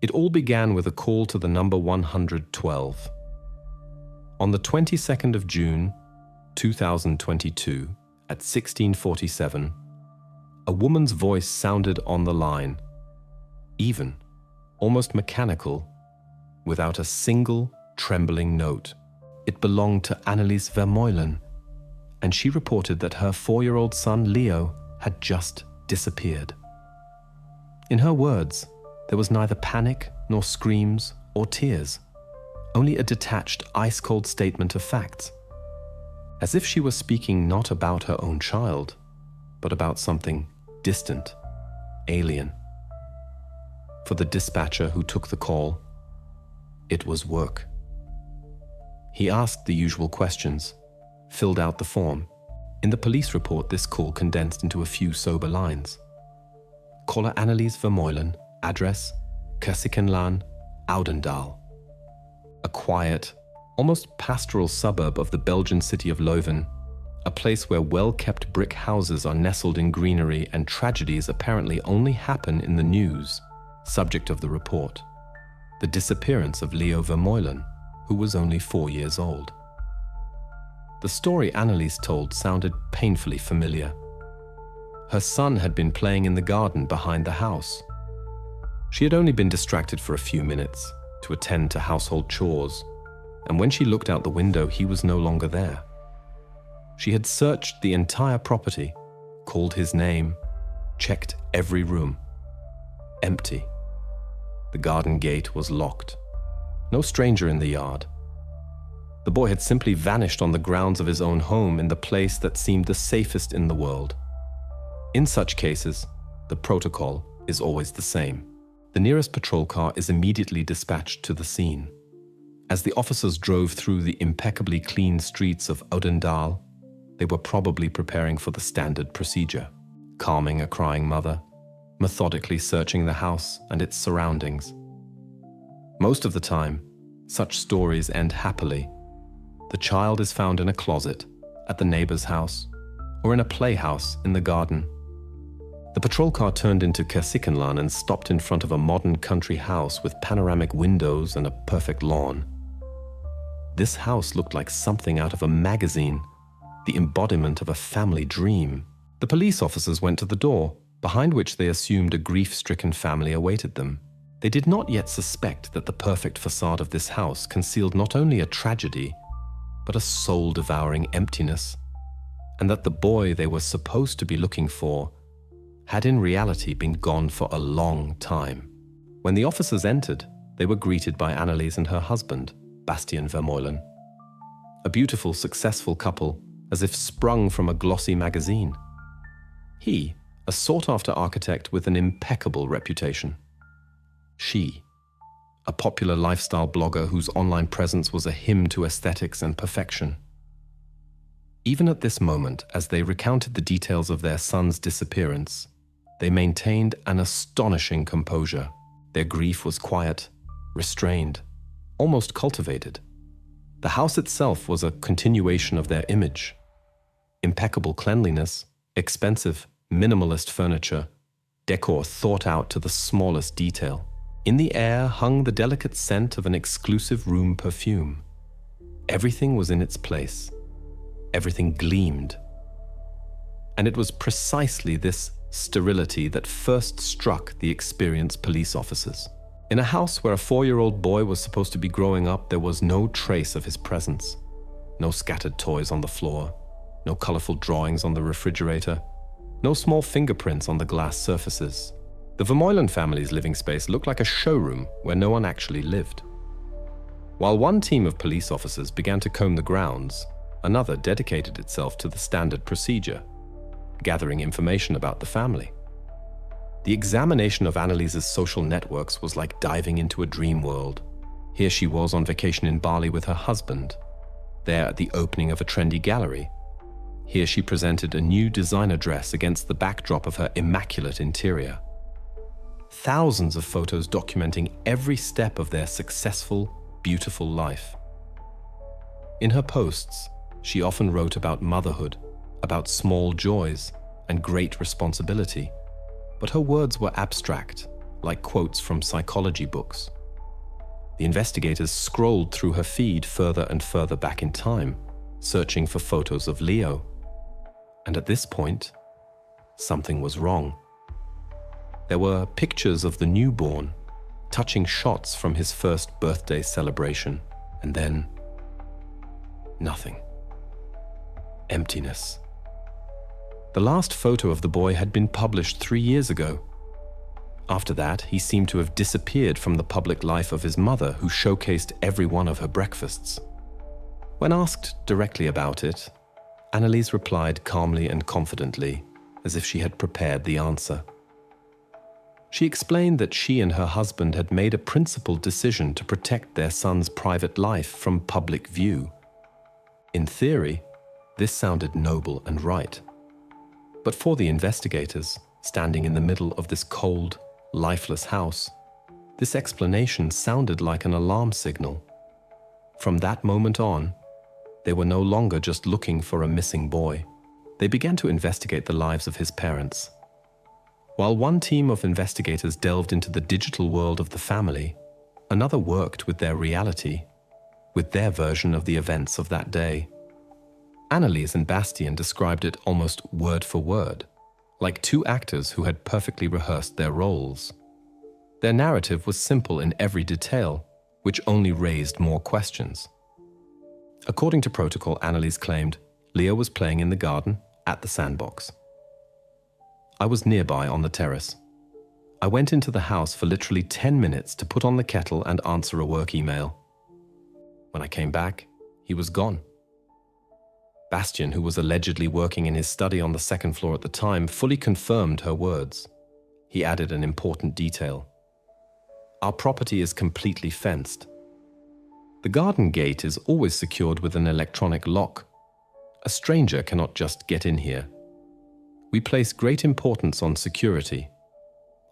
It all began with a call to the number 112. On the 22nd of June, 2022, at 16:47, a woman's voice sounded on the line, even, almost mechanical, without a single trembling note. It belonged to Annelies Vermeulen, and she reported that her 4-year-old son Leo had just disappeared. In her words, there was neither panic nor screams or tears, only a detached, ice-cold statement of facts, as if she was speaking not about her own child, but about something distant, alien. For the dispatcher who took the call, it was work. He asked the usual questions, filled out the form. In the police report, this call condensed into a few sober lines. Caller Annelies Vermeulen, address Kersikenlaan, Oudendal. A quiet, almost pastoral suburb of the Belgian city of Leuven, a place where well-kept brick houses are nestled in greenery and tragedies apparently only happen in the news. Subject of the report: the disappearance of Leo Vermeulen, who was only 4 years old. The story Annelies told sounded painfully familiar. Her son had been playing in the garden behind the house. She had only been distracted for a few minutes to attend to household chores, and when she looked out the window, he was no longer there. She had searched the entire property, called his name, checked every room. Empty. The garden gate was locked. No stranger in the yard. The boy had simply vanished on the grounds of his own home in the place that seemed the safest in the world. In such cases, the protocol is always the same. The nearest patrol car is immediately dispatched to the scene. As the officers drove through the impeccably clean streets of Oudendal, they were probably preparing for the standard procedure, calming a crying mother, methodically searching the house and its surroundings. Most of the time, such stories end happily. The child is found in a closet, at the neighbor's house, or in a playhouse in the garden. The patrol car turned into Kersikenlaan and stopped in front of a modern country house with panoramic windows and a perfect lawn. This house looked like something out of a magazine, the embodiment of a family dream. The police officers went to the door, behind which they assumed a grief-stricken family awaited them. They did not yet suspect that the perfect facade of this house concealed not only a tragedy, but a soul-devouring emptiness, and that the boy they were supposed to be looking for had in reality been gone for a long time. When the officers entered, they were greeted by Annelies and her husband, Bastian Vermeulen. A beautiful, successful couple, as if sprung from a glossy magazine. He, a sought-after architect with an impeccable reputation. She, a popular lifestyle blogger whose online presence was a hymn to aesthetics and perfection. Even at this moment, as they recounted the details of their son's disappearance, they maintained an astonishing composure. Their grief was quiet, restrained, almost cultivated. The house itself was a continuation of their image. Impeccable cleanliness, expensive, minimalist furniture, decor thought out to the smallest detail. In the air hung the delicate scent of an exclusive room perfume. Everything was in its place. Everything gleamed. And it was precisely this sterility that first struck the experienced police officers. In a house where a 4-year-old boy was supposed to be growing up, there was no trace of his presence. No scattered toys on the floor, no colorful drawings on the refrigerator, no small fingerprints on the glass surfaces. The Vermeulen family's living space looked like a showroom where no one actually lived. While one team of police officers began to comb the grounds, another dedicated itself to the standard procedure, gathering information about the family. The examination of Annelies's social networks was like diving into a dream world. Here she was on vacation in Bali with her husband, there at the opening of a trendy gallery. Here she presented a new designer dress against the backdrop of her immaculate interior. Thousands of photos documenting every step of their successful, beautiful life. In her posts, she often wrote about motherhood, about small joys and great responsibility, but her words were abstract, like quotes from psychology books. The investigators scrolled through her feed further and further back in time, searching for photos of Leo. And at this point, something was wrong. There were pictures of the newborn, touching shots from his first birthday celebration, and then nothing. Emptiness. The last photo of the boy had been published 3 years ago. After that, he seemed to have disappeared from the public life of his mother, who showcased every one of her breakfasts. When asked directly about it, Annelies replied calmly and confidently, as if she had prepared the answer. She explained that she and her husband had made a principled decision to protect their son's private life from public view. In theory, this sounded noble and right. But for the investigators, standing in the middle of this cold, lifeless house, this explanation sounded like an alarm signal. From that moment on, they were no longer just looking for a missing boy. They began to investigate the lives of his parents. While one team of investigators delved into the digital world of the family, another worked with their reality, with their version of the events of that day. Annelies and Bastien described it almost word for word, like two actors who had perfectly rehearsed their roles. Their narrative was simple in every detail, which only raised more questions. According to protocol, Annelies claimed Leo was playing in the garden at the sandbox. I was nearby on the terrace. I went into the house for literally 10 minutes to put on the kettle and answer a work email. When I came back, he was gone. Bastien, who was allegedly working in his study on the second floor at the time, fully confirmed her words. He added an important detail. Our property is completely fenced. The garden gate is always secured with an electronic lock. A stranger cannot just get in here. We place great importance on security.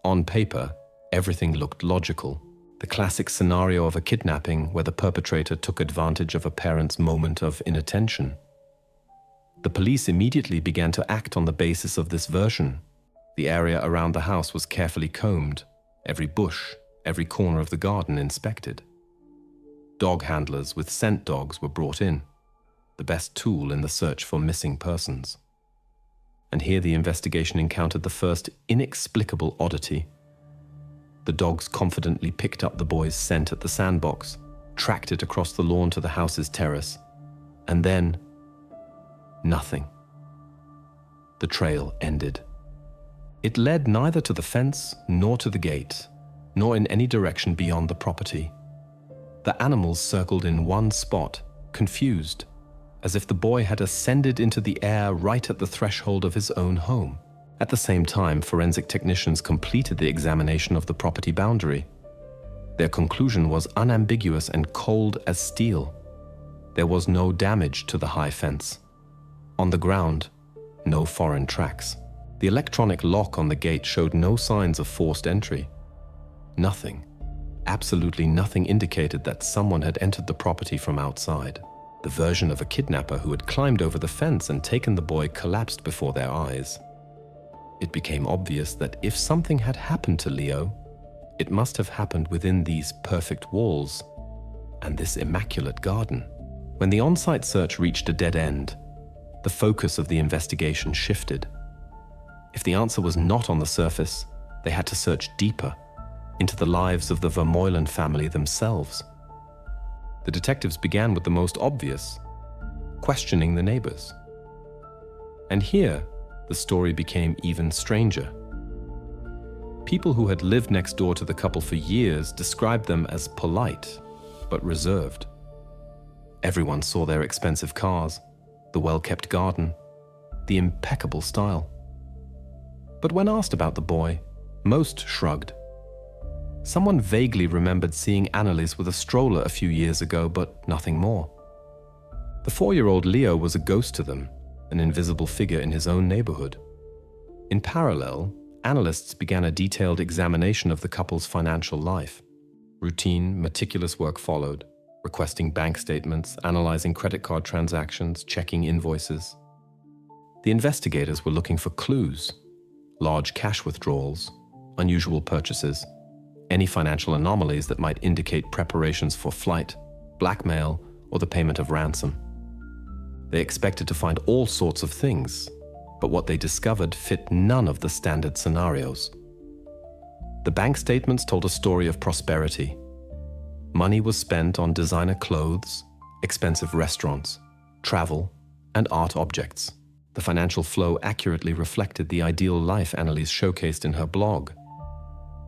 On paper, everything looked logical. The classic scenario of a kidnapping where the perpetrator took advantage of a parent's moment of inattention. The police immediately began to act on the basis of this version. The area around the house was carefully combed, every bush, every corner of the garden inspected. Dog handlers with scent dogs were brought in, the best tool in the search for missing persons. And here the investigation encountered the first inexplicable oddity. The dogs confidently picked up the boy's scent at the sandbox, tracked it across the lawn to the house's terrace, and then nothing. The trail ended. It led neither to the fence nor to the gate, nor in any direction beyond the property. The animals circled in one spot, confused, as if the boy had ascended into the air right at the threshold of his own home. At the same time, forensic technicians completed the examination of the property boundary. Their conclusion was unambiguous and cold as steel. There was no damage to the high fence. On the ground, no foreign tracks. The electronic lock on the gate showed no signs of forced entry. Nothing, absolutely nothing indicated that someone had entered the property from outside. The version of a kidnapper who had climbed over the fence and taken the boy collapsed before their eyes. It became obvious that if something had happened to Leo, it must have happened within these perfect walls and this immaculate garden. When the on-site search reached a dead end, the focus of the investigation shifted. If the answer was not on the surface, they had to search deeper into the lives of the Vermeulen family themselves. The detectives began with the most obvious, questioning the neighbors. And here, the story became even stranger. People who had lived next door to the couple for years described them as polite, but reserved. Everyone saw their expensive cars, the well-kept garden, the impeccable style. But when asked about the boy, most shrugged. Someone vaguely remembered seeing Annelies with a stroller a few years ago, but nothing more. The 4-year-old Leo was a ghost to them, an invisible figure in his own neighborhood. In parallel, analysts began a detailed examination of the couple's financial life. Routine, meticulous work followed, requesting bank statements, analyzing credit card transactions, checking invoices. The investigators were looking for clues, large cash withdrawals, unusual purchases, any financial anomalies that might indicate preparations for flight, blackmail, or the payment of ransom. They expected to find all sorts of things, but what they discovered fit none of the standard scenarios. The bank statements told a story of prosperity. Money was spent on designer clothes, expensive restaurants, travel, and art objects. The financial flow accurately reflected the ideal life Annelies showcased in her blog.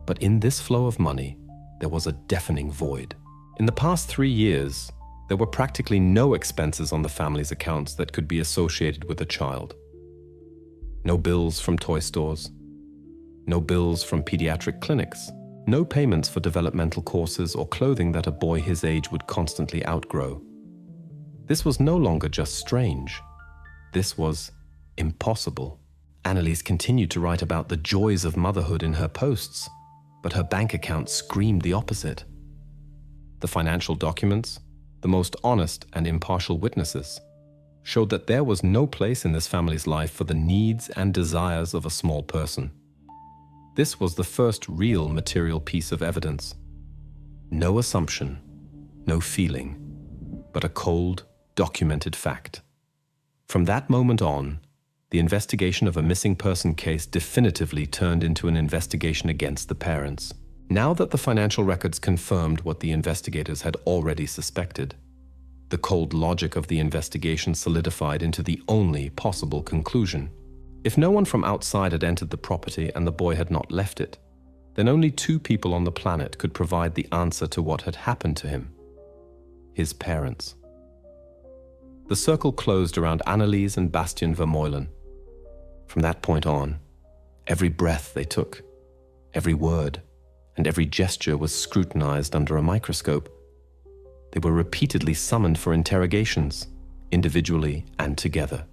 But in this flow of money, there was a deafening void. In the past 3 years, there were practically no expenses on the family's accounts that could be associated with a child. No bills from toy stores, no bills from pediatric clinics, no payments for developmental courses or clothing that a boy his age would constantly outgrow. This was no longer just strange. This was impossible. Annelies continued to write about the joys of motherhood in her posts, but her bank account screamed the opposite. The financial documents, the most honest and impartial witnesses, showed that there was no place in this family's life for the needs and desires of a small person. This was the first real material piece of evidence. No assumption, no feeling, but a cold, documented fact. From that moment on, the investigation of a missing person case definitively turned into an investigation against the parents. Now that the financial records confirmed what the investigators had already suspected, the cold logic of the investigation solidified into the only possible conclusion. If no one from outside had entered the property and the boy had not left it, then only 2 people on the planet could provide the answer to what had happened to him: his parents. The circle closed around Annelies and Bastian Vermeulen. From that point on, every breath they took, every word, and every gesture was scrutinized under a microscope. They were repeatedly summoned for interrogations, individually and together.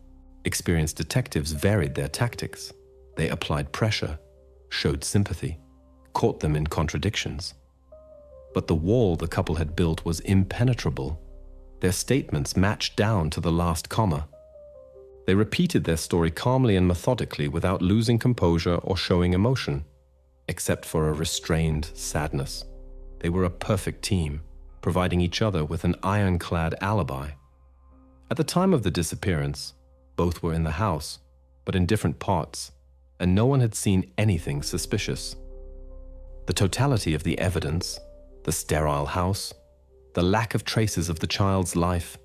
Experienced detectives varied their tactics. They applied pressure, showed sympathy, caught them in contradictions. But the wall the couple had built was impenetrable. Their statements matched down to the last comma. They repeated their story calmly and methodically without losing composure or showing emotion, except for a restrained sadness. They were a perfect team, providing each other with an ironclad alibi. At the time of the disappearance, both were in the house, but in different parts, and no one had seen anything suspicious. The totality of the evidence, the sterile house, the lack of traces of the child's life,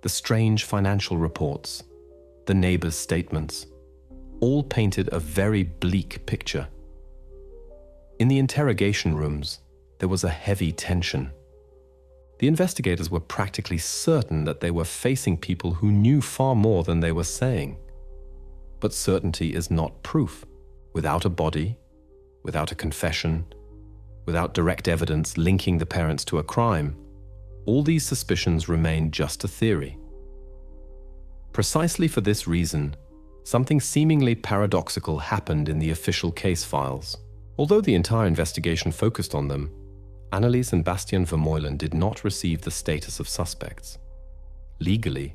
the strange financial reports, the neighbors' statements, all painted a very bleak picture. In the interrogation rooms, there was a heavy tension. The investigators were practically certain that they were facing people who knew far more than they were saying. But certainty is not proof. Without a body, without a confession, without direct evidence linking the parents to a crime, all these suspicions remain just a theory. Precisely for this reason, something seemingly paradoxical happened in the official case files. Although the entire investigation focused on them, Annelies and Bastian Vermeulen did not receive the status of suspects. Legally,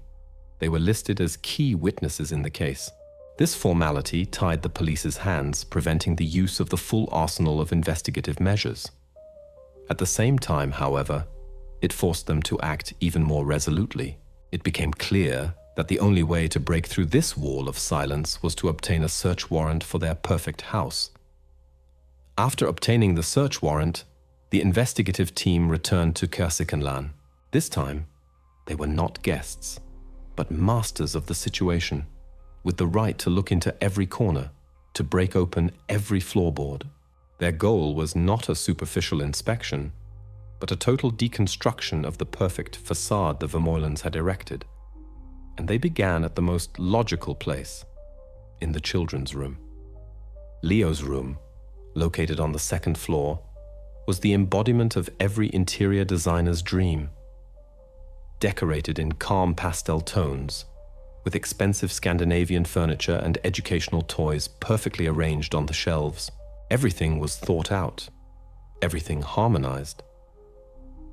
they were listed as key witnesses in the case. This formality tied the police's hands, preventing the use of the full arsenal of investigative measures. At the same time, however, it forced them to act even more resolutely. It became clear that the only way to break through this wall of silence was to obtain a search warrant for their perfect house. After obtaining the search warrant, the investigative team returned to Vermmeulен. This time, they were not guests, but masters of the situation, with the right to look into every corner, to break open every floorboard. Their goal was not a superficial inspection, but a total deconstruction of the perfect facade the Vermeulens had erected. And they began at the most logical place, in the children's room. Leo's room, located on the 2nd floor, was the embodiment of every interior designer's dream. Decorated in calm pastel tones, with expensive Scandinavian furniture and educational toys perfectly arranged on the shelves, everything was thought out, everything harmonized.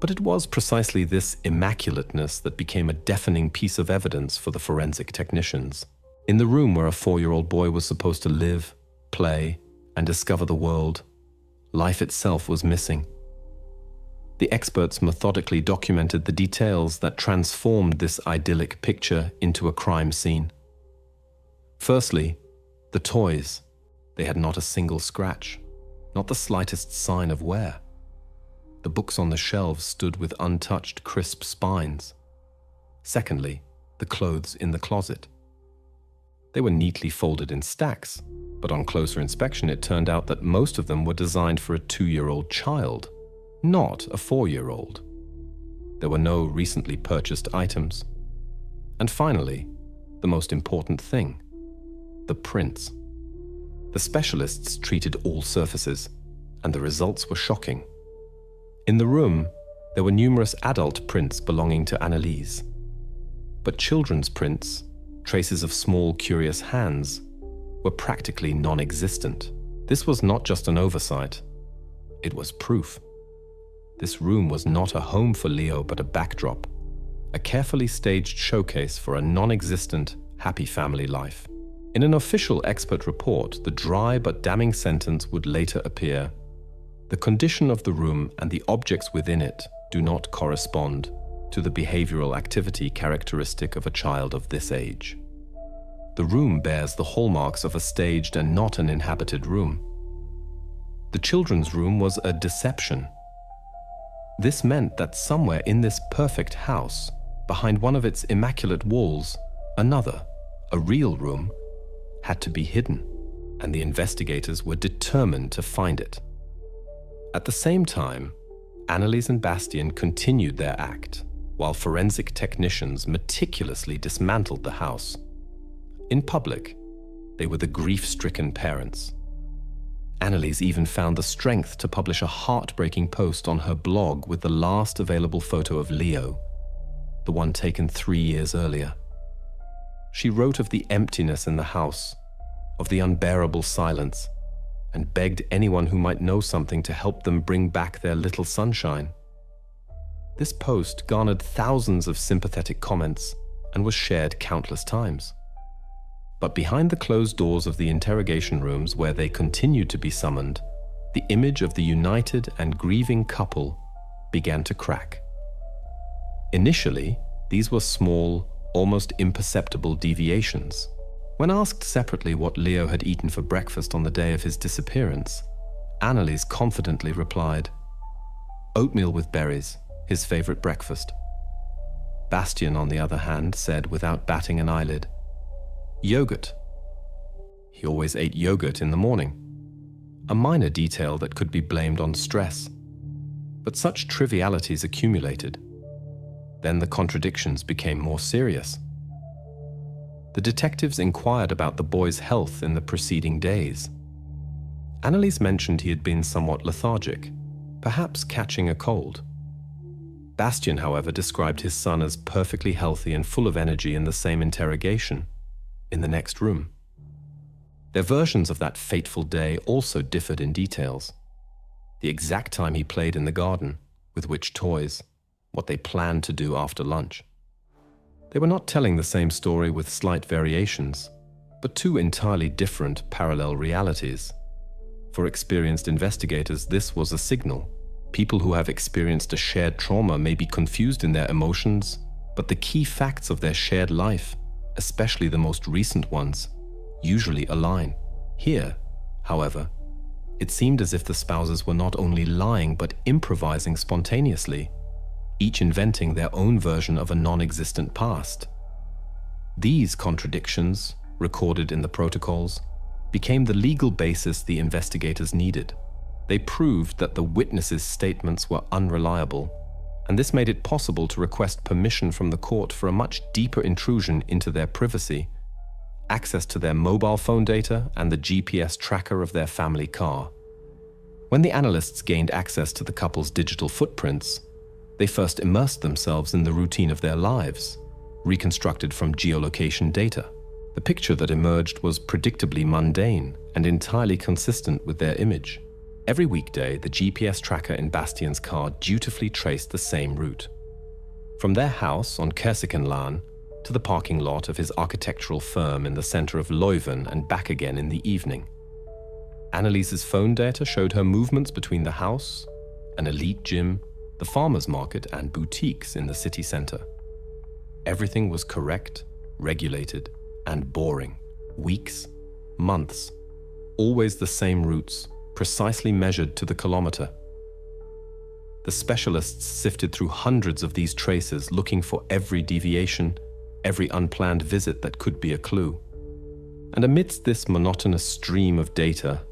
But it was precisely this immaculateness that became a deafening piece of evidence for the forensic technicians. In the room where a 4-year-old boy was supposed to live, play, and discover the world, life itself was missing. The experts methodically documented the details that transformed this idyllic picture into a crime scene. Firstly, the toys. They had not a single scratch, not the slightest sign of wear. The books on the shelves stood with untouched, crisp spines. Secondly, the clothes in the closet. They were neatly folded in stacks, but on closer inspection it turned out that most of them were designed for a 2-year-old child, not a 4-year-old. There were no recently purchased items. And finally, the most important thing, the prints. The specialists treated all surfaces, and the results were shocking. In the room, there were numerous adult prints belonging to Annelies. But children's prints, traces of small, curious hands, were practically non-existent. This was not just an oversight. It was proof. This room was not a home for Leo, but a backdrop, a carefully staged showcase for a non-existent, happy family life. In an official expert report, the dry but damning sentence would later appear: "The condition of the room and the objects within it do not correspond to the behavioral activity characteristic of a child of this age. The room bears the hallmarks of a staged and not an inhabited room. The children's room was a deception. This meant that somewhere in this perfect house, behind one of its immaculate walls, another, a real room, had to be hidden, and the investigators were determined to find it." At the same time, Annelies and Bastien continued their act, while forensic technicians meticulously dismantled the house. In public, they were the grief-stricken parents. Annelies even found the strength to publish a heartbreaking post on her blog with the last available photo of Leo, the one taken 3 years earlier. She wrote of the emptiness in the house, of the unbearable silence, and begged anyone who might know something to help them bring back their little sunshine. This post garnered thousands of sympathetic comments and was shared countless times. But behind the closed doors of the interrogation rooms where they continued to be summoned, the image of the united and grieving couple began to crack. Initially, these were small, almost imperceptible deviations. When asked separately what Leo had eaten for breakfast on the day of his disappearance, Annelies confidently replied, "Oatmeal with berries, his favorite breakfast." Bastien, on the other hand, said without batting an eyelid, "Yogurt. He always ate yogurt in the morning." A minor detail that could be blamed on stress. But such trivialities accumulated. Then the contradictions became more serious. The detectives inquired about the boy's health in the preceding days. Annelies mentioned he had been somewhat lethargic, perhaps catching a cold. Bastien, however, described his son as perfectly healthy and full of energy in the same interrogation, in the next room. Their versions of that fateful day also differed in details. The exact time he played in the garden, with which toys, what they planned to do after lunch. They were not telling the same story with slight variations, but two entirely different parallel realities. For experienced investigators, this was a signal. People who have experienced a shared trauma may be confused in their emotions, but the key facts of their shared life, especially the most recent ones, usually align. Here, however, it seemed as if the spouses were not only lying but improvising spontaneously, each inventing their own version of a non-existent past. These contradictions, recorded in the protocols, became the legal basis the investigators needed. They proved that the witnesses' statements were unreliable, and this made it possible to request permission from the court for a much deeper intrusion into their privacy, access to their mobile phone data and the GPS tracker of their family car. When the analysts gained access to the couple's digital footprints, they first immersed themselves in the routine of their lives, reconstructed from geolocation data. The picture that emerged was predictably mundane and entirely consistent with their image. Every weekday, the GPS tracker in Bastien's car dutifully traced the same route. From their house on Kersikenlaan to the parking lot of his architectural firm in the center of Leuven and back again in the evening. Annelise's phone data showed her movements between the house, an elite gym, the farmer's market, and boutiques in the city center. Everything was correct, regulated, and boring. Weeks, months, always the same routes, precisely measured to the kilometer. The specialists sifted through hundreds of these traces, looking for every deviation, every unplanned visit that could be a clue. And amidst this monotonous stream of data,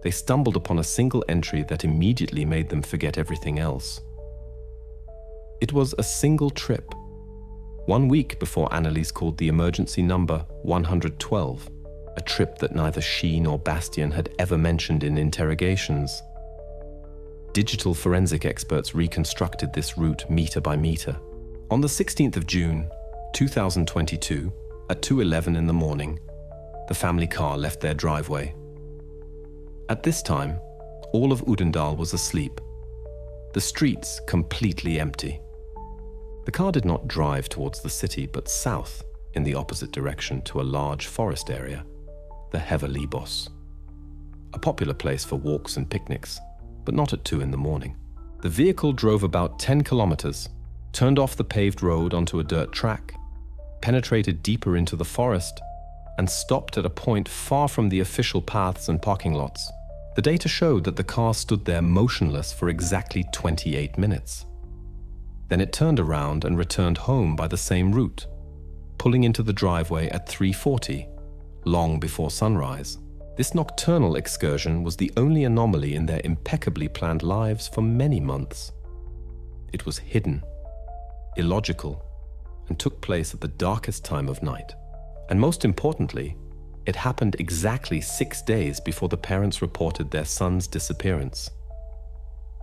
they stumbled upon a single entry that immediately made them forget everything else. It was a single trip. 1 week before Annelise called the emergency number 112, a trip that neither she nor Bastien had ever mentioned in interrogations. Digital forensic experts reconstructed this route meter by meter. On the 16th of June, 2022, at 2:11 in the morning, the family car left their driveway. At this time, all of Oudendal was asleep, the streets completely empty. The car did not drive towards the city, but south in the opposite direction to a large forest area, the Heuvelibos, a popular place for walks and picnics, but not at 2 in the morning. The vehicle drove about 10 kilometers, turned off the paved road onto a dirt track, penetrated deeper into the forest, and stopped at a point far from the official paths and parking lots. The data showed that the car stood there motionless for exactly 28 minutes. Then it turned around and returned home by the same route, pulling into the driveway at 3:40, long before sunrise. This nocturnal excursion was the only anomaly in their impeccably planned lives for many months. It was hidden, illogical, and took place at the darkest time of night. And most importantly, it happened exactly 6 days before the parents reported their son's disappearance.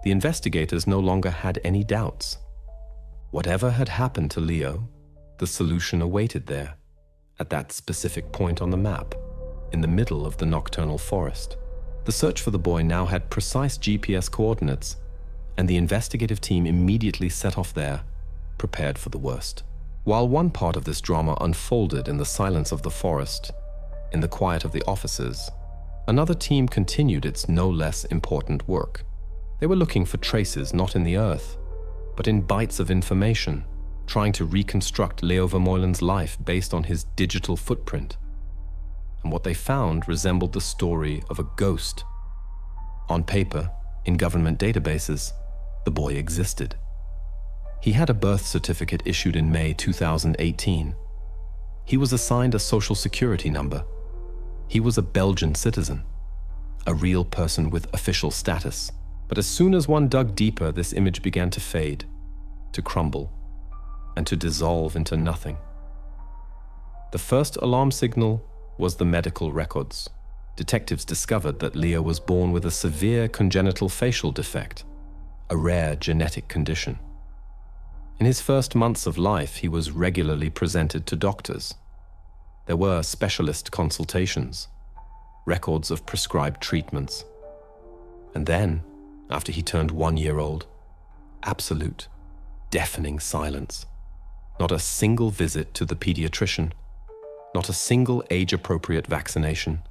The investigators no longer had any doubts. Whatever had happened to Leo, the solution awaited there, at that specific point on the map, in the middle of the nocturnal forest. The search for the boy now had precise GPS coordinates, and the investigative team immediately set off there, prepared for the worst. While one part of this drama unfolded in the silence of the forest, in the quiet of the offices, another team continued its no less important work. They were looking for traces not in the earth, but in bites of information, trying to reconstruct Leo Vermeulen's life based on his digital footprint. And what they found resembled the story of a ghost. On paper, in government databases, the boy existed. He had a birth certificate issued in May 2018. He was assigned a social security number. He was a Belgian citizen, a real person with official status. But as soon as one dug deeper, this image began to fade, to crumble, and to dissolve into nothing. The first alarm signal was the medical records. Detectives discovered that Leo was born with a severe congenital facial defect, a rare genetic condition. In his first months of life, he was regularly presented to doctors. There were specialist consultations, records of prescribed treatments. And then, after he turned 1 year old, absolute, deafening silence. Not a single visit to the pediatrician, not a single age-appropriate vaccination,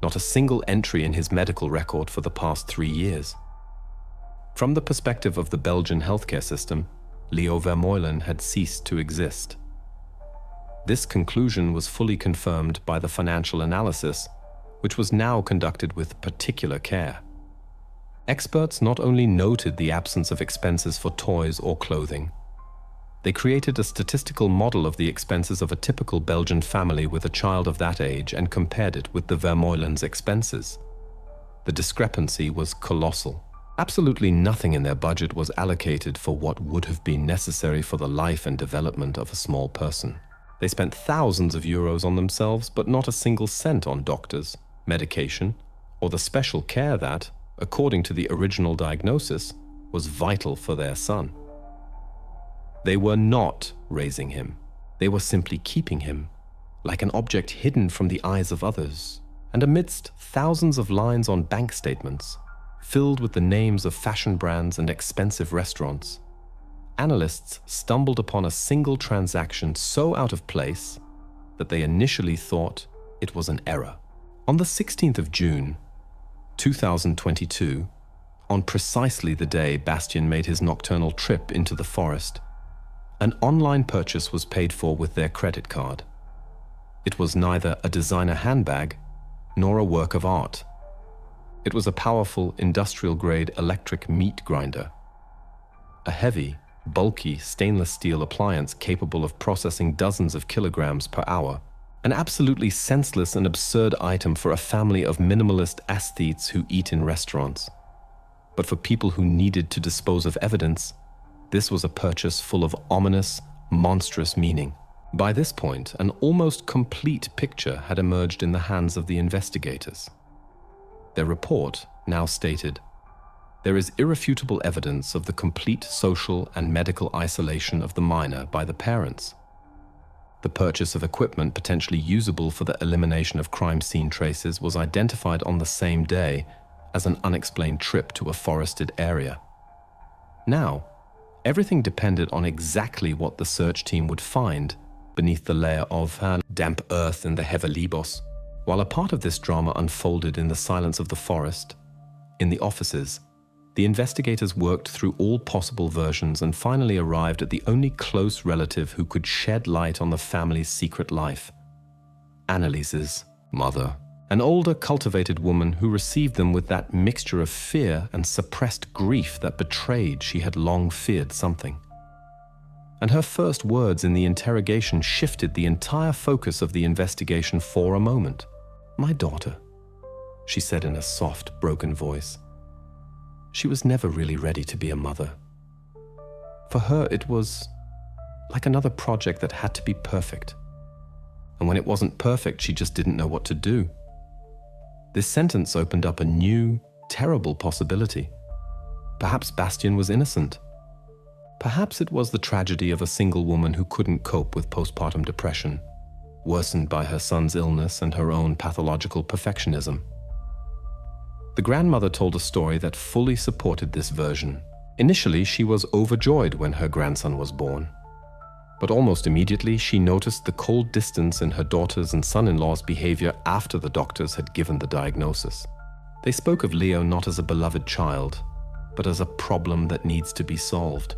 not a single entry in his medical record for the past 3 years. From the perspective of the Belgian healthcare system, Leo Vermeulen had ceased to exist. This conclusion was fully confirmed by the financial analysis, which was now conducted with particular care. Experts not only noted the absence of expenses for toys or clothing, they created a statistical model of the expenses of a typical Belgian family with a child of that age and compared it with the Vermeulen's expenses. The discrepancy was colossal. Absolutely nothing in their budget was allocated for what would have been necessary for the life and development of a small person. They spent thousands of euros on themselves, but not a single cent on doctors, medication, or the special care that, according to the original diagnosis, was vital for their son. They were not raising him. They were simply keeping him, like an object hidden from the eyes of others. And amidst thousands of lines on bank statements, filled with the names of fashion brands and expensive restaurants, analysts stumbled upon a single transaction so out of place that they initially thought it was an error. On the 16th of June, 2022, on precisely the day Bastian made his nocturnal trip into the forest, an online purchase was paid for with their credit card. It was neither a designer handbag nor a work of art. It was a powerful industrial-grade electric meat grinder, a heavy, bulky stainless steel appliance capable of processing dozens of kilograms per hour, an absolutely senseless and absurd item for a family of minimalist aesthetes who eat in restaurants. But for people who needed to dispose of evidence, this was a purchase full of ominous, monstrous meaning. By this point, an almost complete picture had emerged in the hands of the investigators. Their report now stated, "There is irrefutable evidence of the complete social and medical isolation of the minor by the parents. The purchase of equipment potentially usable for the elimination of crime scene traces was identified on the same day as an unexplained trip to a forested area." Now, everything depended on exactly what the search team would find beneath the layer of damp earth in the Vẹrmmeulен. While a part of this drama unfolded in the silence of the forest, in the offices, the investigators worked through all possible versions and finally arrived at the only close relative who could shed light on the family's secret life: Annelise's mother, an older, cultivated woman who received them with that mixture of fear and suppressed grief that betrayed she had long feared something. And her first words in the interrogation shifted the entire focus of the investigation for a moment. "My daughter," she said in a soft, broken voice. She was never really ready to be a mother. For her, it was like another project that had to be perfect. And when it wasn't perfect, she just didn't know what to do. This sentence opened up a new, terrible possibility. Perhaps Bastian was innocent. Perhaps it was the tragedy of a single woman who couldn't cope with postpartum depression, worsened by her son's illness and her own pathological perfectionism. The grandmother told a story that fully supported this version. Initially, she was overjoyed when her grandson was born. But almost immediately, she noticed the cold distance in her daughter's and son-in-law's behavior after the doctors had given the diagnosis. They spoke of Leo not as a beloved child, but as a problem that needs to be solved.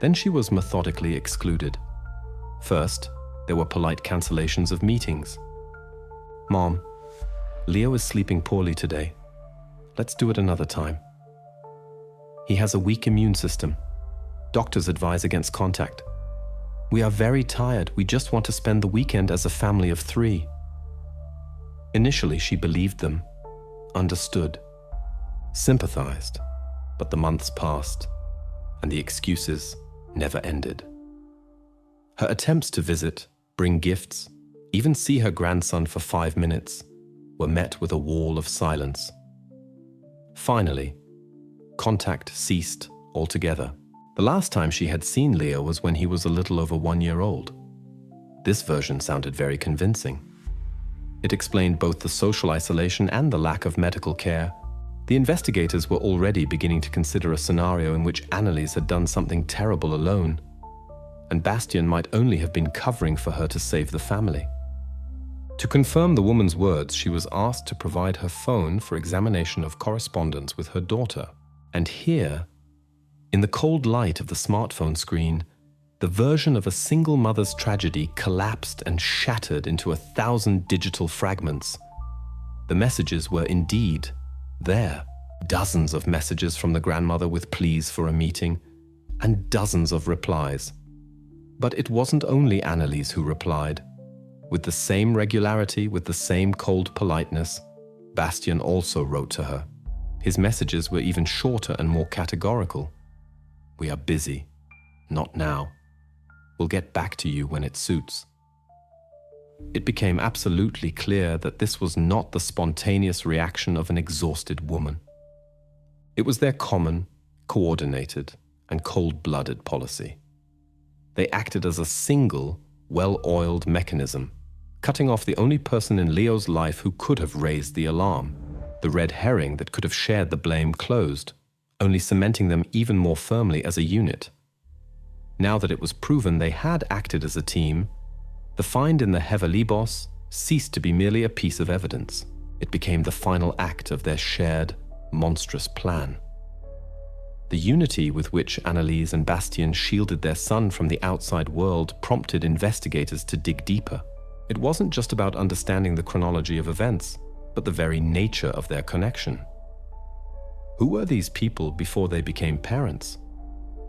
Then she was methodically excluded. First, there were polite cancellations of meetings. "Mom, Leo is sleeping poorly today. Let's do it another time. He has a weak immune system. Doctors advise against contact. We are very tired. We just want to spend the weekend as a family of 3. Initially, she believed them, understood, sympathized, but the months passed, and the excuses never ended. Her attempts to visit, bring gifts, even see her grandson for 5 minutes, were met with a wall of silence. Finally, contact ceased altogether. The last time she had seen Leo was when he was a little over 1 year old. This version sounded very convincing. It explained both the social isolation and the lack of medical care. The investigators were already beginning to consider a scenario in which Anneliese had done something terrible alone, and Bastian might only have been covering for her to save the family. To confirm the woman's words, she was asked to provide her phone for examination of correspondence with her daughter. And here, in the cold light of the smartphone screen, the version of a single mother's tragedy collapsed and shattered into 1,000 digital fragments. The messages were indeed there. Dozens of messages from the grandmother with pleas for a meeting, and dozens of replies. But it wasn't only Anneliese who replied. With the same regularity, with the same cold politeness, Bastian also wrote to her. His messages were even shorter and more categorical. "We are busy. Not now. We'll get back to you when it suits." It became absolutely clear that this was not the spontaneous reaction of an exhausted woman. It was their common, coordinated, and cold-blooded policy. They acted as a single, well-oiled mechanism, cutting off the only person in Leo's life who could have raised the alarm. The red herring that could have shared the blame closed, only cementing them even more firmly as a unit. Now that it was proven they had acted as a team, the find in the Vẹrmmeulен ceased to be merely a piece of evidence. It became the final act of their shared, monstrous plan. The unity with which Anneliese and Bastien shielded their son from the outside world prompted investigators to dig deeper. It wasn't just about understanding the chronology of events, but the very nature of their connection. Who were these people before they became parents?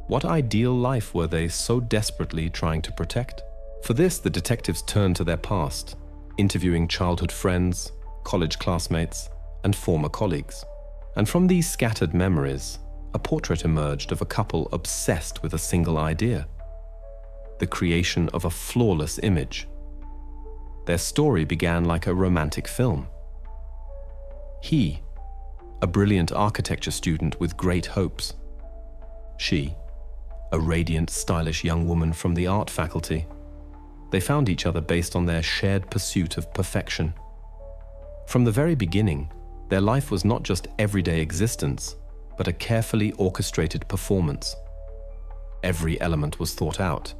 What ideal life were they so desperately trying to protect? For this, the detectives turned to their past, interviewing childhood friends, college classmates, and former colleagues. And from these scattered memories, a portrait emerged of a couple obsessed with a single idea: the creation of a flawless image. Their story began like a romantic film. He, a brilliant architecture student with great hopes. She, a radiant, stylish young woman from the art faculty. They found each other based on their shared pursuit of perfection. From the very beginning, their life was not just everyday existence, but a carefully orchestrated performance. Every element was thought out,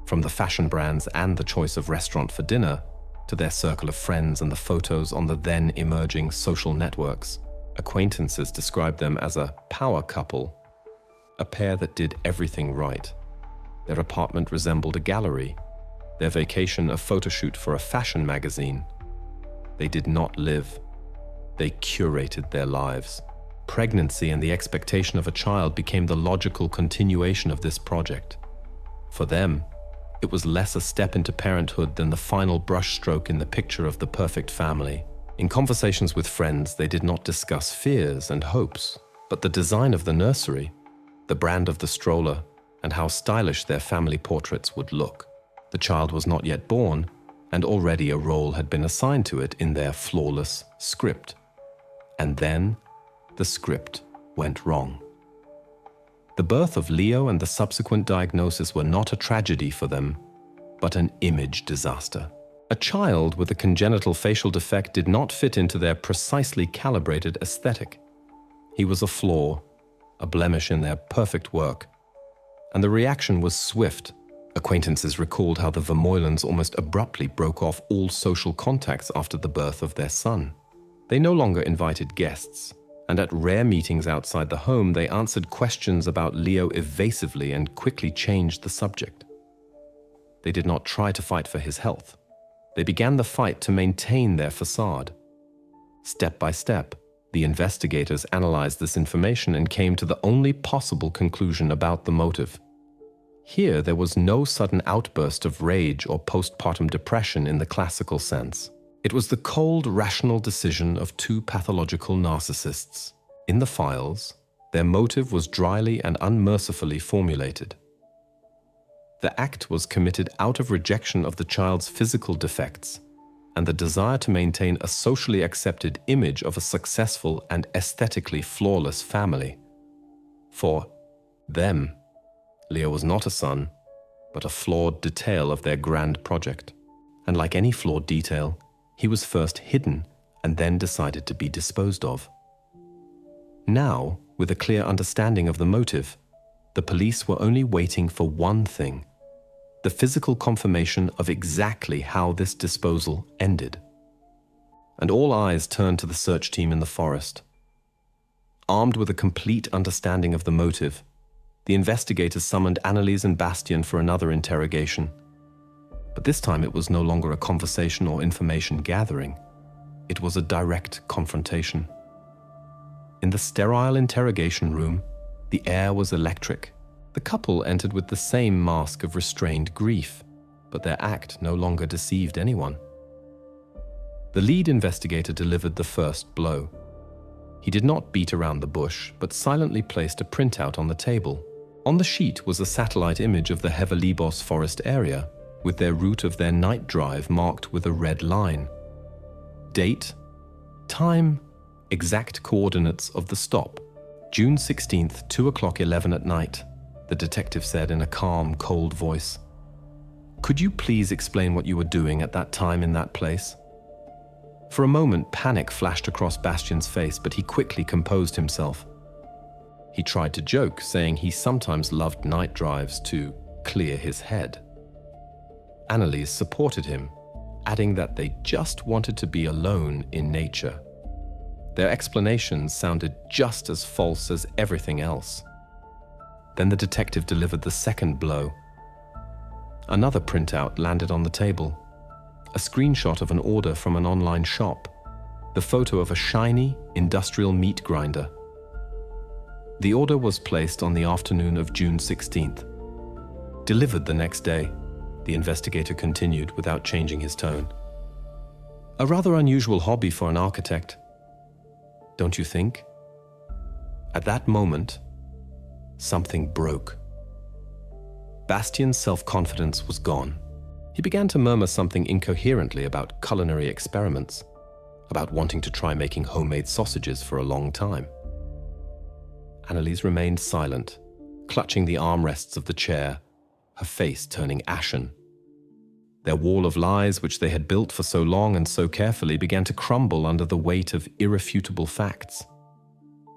from the fashion brands and the choice of restaurant for dinner, to their circle of friends and the photos on the then emerging social networks. Acquaintances described them as a power couple, a pair that did everything right. Their apartment resembled a gallery, their vacation a photoshoot for a fashion magazine. They did not live. They curated their lives. Pregnancy and the expectation of a child became the logical continuation of this project. For them, it was less a step into parenthood than the final brushstroke in the picture of the perfect family. In conversations with friends, they did not discuss fears and hopes, but the design of the nursery, the brand of the stroller, and how stylish their family portraits would look. The child was not yet born, and already a role had been assigned to it in their flawless script. And then, the script went wrong. The birth of Leo and the subsequent diagnosis were not a tragedy for them, but an image disaster. A child with a congenital facial defect did not fit into their precisely calibrated aesthetic. He was a flaw, a blemish in their perfect work. And the reaction was swift. Acquaintances recalled how the Vermeulens almost abruptly broke off all social contacts after the birth of their son. They no longer invited guests, and at rare meetings outside the home, they answered questions about Leo evasively and quickly changed the subject. They did not try to fight for his health. They began the fight to maintain their facade. Step by step, the investigators analyzed this information and came to the only possible conclusion about the motive. Here, there was no sudden outburst of rage or postpartum depression in the classical sense. It was the cold, rational decision of two pathological narcissists. In the files, their motive was dryly and unmercifully formulated. The act was committed out of rejection of the child's physical defects and the desire to maintain a socially accepted image of a successful and aesthetically flawless family. For them, Leo was not a son, but a flawed detail of their grand project. And like any flawed detail, he was first hidden and then decided to be disposed of. Now, with a clear understanding of the motive, the police were only waiting for one thing: the physical confirmation of exactly how this disposal ended. And all eyes turned to the search team in the forest. Armed with a complete understanding of the motive, the investigators summoned Anneliese and Bastien for another interrogation. But this time it was no longer a conversation or information gathering. It was a direct confrontation. In the sterile interrogation room, the air was electric. The couple entered with the same mask of restrained grief, but their act no longer deceived anyone. The lead investigator delivered the first blow. He did not beat around the bush, but silently placed a printout on the table. On the sheet was a satellite image of the Vermmeulens forest area, with their route of their night drive marked with a red line. Date, time, exact coordinates of the stop. June 16th, 2:11 at night, the detective said in a calm, cold voice. "Could you please explain what you were doing at that time in that place?" For a moment, panic flashed across Bastien's face, but he quickly composed himself. He tried to joke, saying he sometimes loved night drives to clear his head. Anneliese supported him, adding that they just wanted to be alone in nature. Their explanations sounded just as false as everything else. Then the detective delivered the second blow. Another printout landed on the table. A screenshot of an order from an online shop. The photo of a shiny, industrial meat grinder. The order was placed on the afternoon of June 16th. Delivered the next day, the investigator continued without changing his tone. A rather unusual hobby for an architect, don't you think? At that moment, something broke. Bastian's self-confidence was gone. He began to murmur something incoherently about culinary experiments, about wanting to try making homemade sausages for a long time. Anneliese remained silent, clutching the armrests of the chair, her face turning ashen. Their wall of lies, which they had built for so long and so carefully, began to crumble under the weight of irrefutable facts.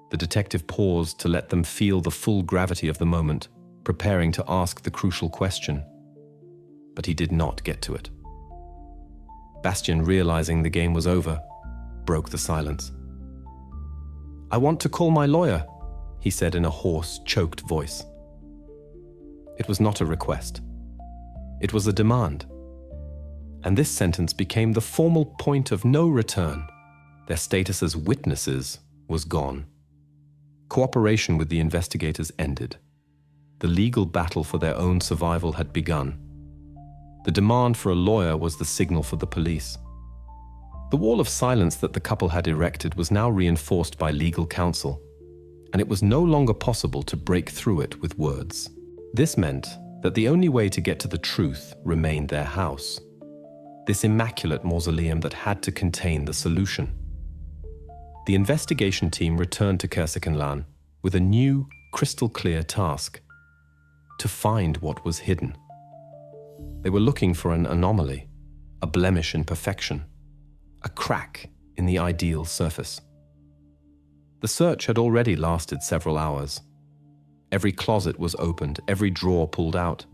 The detective paused to let them feel the full gravity of the moment, preparing to ask the crucial question. But he did not get to it. Bastian, realizing the game was over, broke the silence. "I want to call my lawyer," he said in a hoarse, choked voice. It was not a request. It was a demand. And this sentence became the formal point of no return. Their status as witnesses was gone. Cooperation with the investigators ended. The legal battle for their own survival had begun. The demand for a lawyer was the signal for the police. The wall of silence that the couple had erected was now reinforced by legal counsel, and it was no longer possible to break through it with words. This meant that the only way to get to the truth remained their house. This immaculate mausoleum that had to contain the solution. The investigation team returned to Vermmeulен with a new, crystal-clear task: to find what was hidden. They were looking for an anomaly, a blemish in perfection, a crack in the ideal surface. The search had already lasted several hours. Every closet was opened, every drawer pulled out.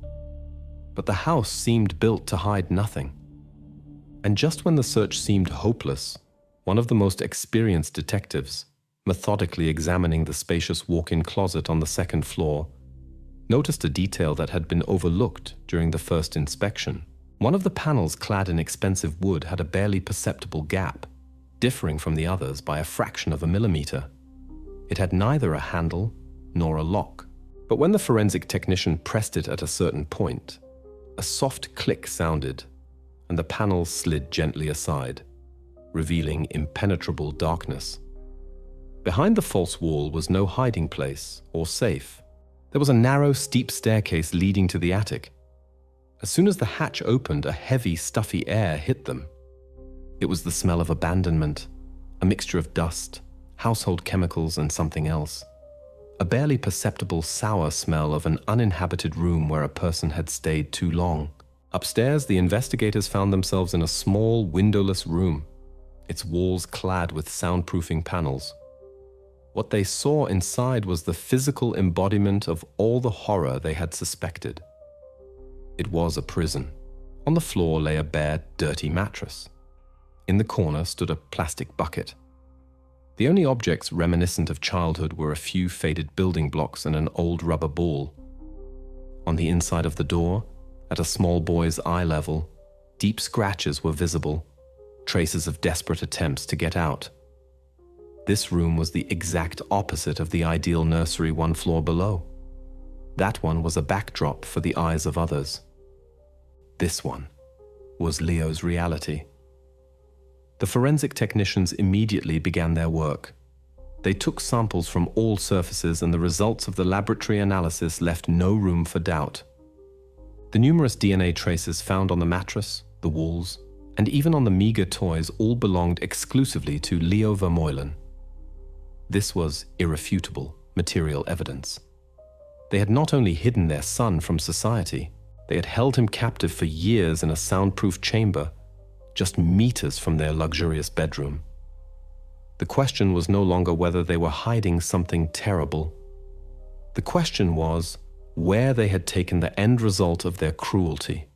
But the house seemed built to hide nothing. And just when the search seemed hopeless, one of the most experienced detectives, methodically examining the spacious walk-in closet on the second floor, noticed a detail that had been overlooked during the first inspection. One of the panels clad in expensive wood had a barely perceptible gap, differing from the others by a fraction of a millimeter. It had neither a handle nor a lock. But when the forensic technician pressed it at a certain point, a soft click sounded, and the panel slid gently aside, revealing impenetrable darkness. Behind the false wall was no hiding place or safe. There was a narrow, steep staircase leading to the attic. As soon as the hatch opened, a heavy, stuffy air hit them. It was the smell of abandonment, a mixture of dust, household chemicals, and something else. A barely perceptible sour smell of an uninhabited room where a person had stayed too long. Upstairs, the investigators found themselves in a small, windowless room, its walls clad with soundproofing panels. What they saw inside was the physical embodiment of all the horror they had suspected. It was a prison. On the floor lay a bare, dirty mattress. In the corner stood a plastic bucket. The only objects reminiscent of childhood were a few faded building blocks and an old rubber ball. On the inside of the door, at a small boy's eye level, deep scratches were visible, traces of desperate attempts to get out. This room was the exact opposite of the ideal nursery one floor below. That one was a backdrop for the eyes of others. This one was Leo's reality. The forensic technicians immediately began their work. They took samples from all surfaces, and the results of the laboratory analysis left no room for doubt. The numerous DNA traces found on the mattress, the walls, and even on the meager toys all belonged exclusively to Leo Vermmeulен. This was irrefutable material evidence. They had not only hidden their son from society, they had held him captive for years in a soundproof chamber, just meters from their luxurious bedroom. The question was no longer whether they were hiding something terrible. The question was where they had taken the end result of their cruelty.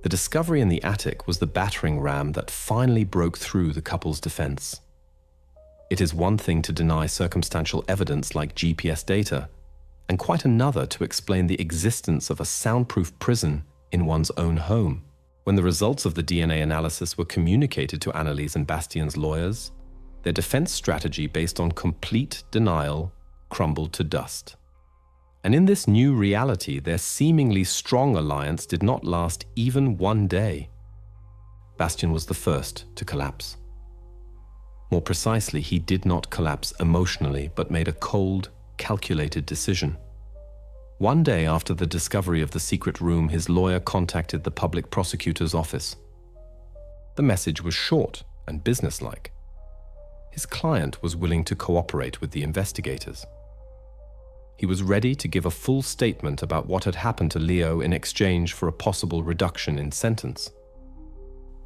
The discovery in the attic was the battering ram that finally broke through the couple's defense. It is one thing to deny circumstantial evidence like GPS data, and quite another to explain the existence of a soundproof prison in one's own home. When the results of the DNA analysis were communicated to Annelies and Bastien's lawyers, their defense strategy based on complete denial crumbled to dust. And in this new reality, their seemingly strong alliance did not last even one day. Bastien was the first to collapse. More precisely, he did not collapse emotionally, but made a cold, calculated decision. One day after the discovery of the secret room, his lawyer contacted the public prosecutor's office. The message was short and businesslike. His client was willing to cooperate with the investigators. He was ready to give a full statement about what had happened to Leo in exchange for a possible reduction in sentence.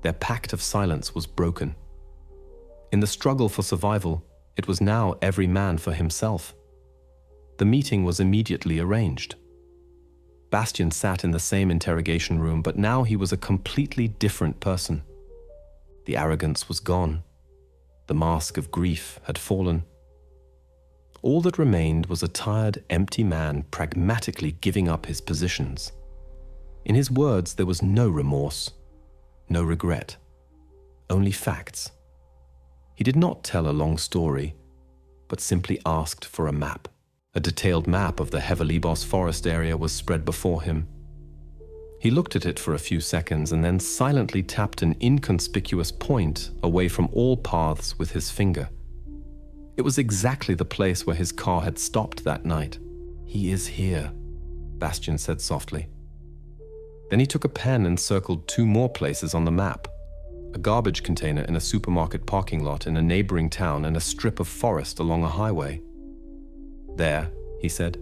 Their pact of silence was broken. In the struggle for survival, it was now every man for himself. The meeting was immediately arranged. Bastien sat in the same interrogation room, but now he was a completely different person. The arrogance was gone. The mask of grief had fallen. All that remained was a tired, empty man pragmatically giving up his positions. In his words, there was no remorse, no regret, only facts. He did not tell a long story, but simply asked for a map. A detailed map of the Vẹrmẹulẹn forest area was spread before him. He looked at it for a few seconds and then silently tapped an inconspicuous point away from all paths with his finger. It was exactly the place where his car had stopped that night. "He is here," Bastien said softly. Then he took a pen and circled 2 more places on the map: a garbage container in a supermarket parking lot in a neighboring town and a strip of forest along a highway. There, he said,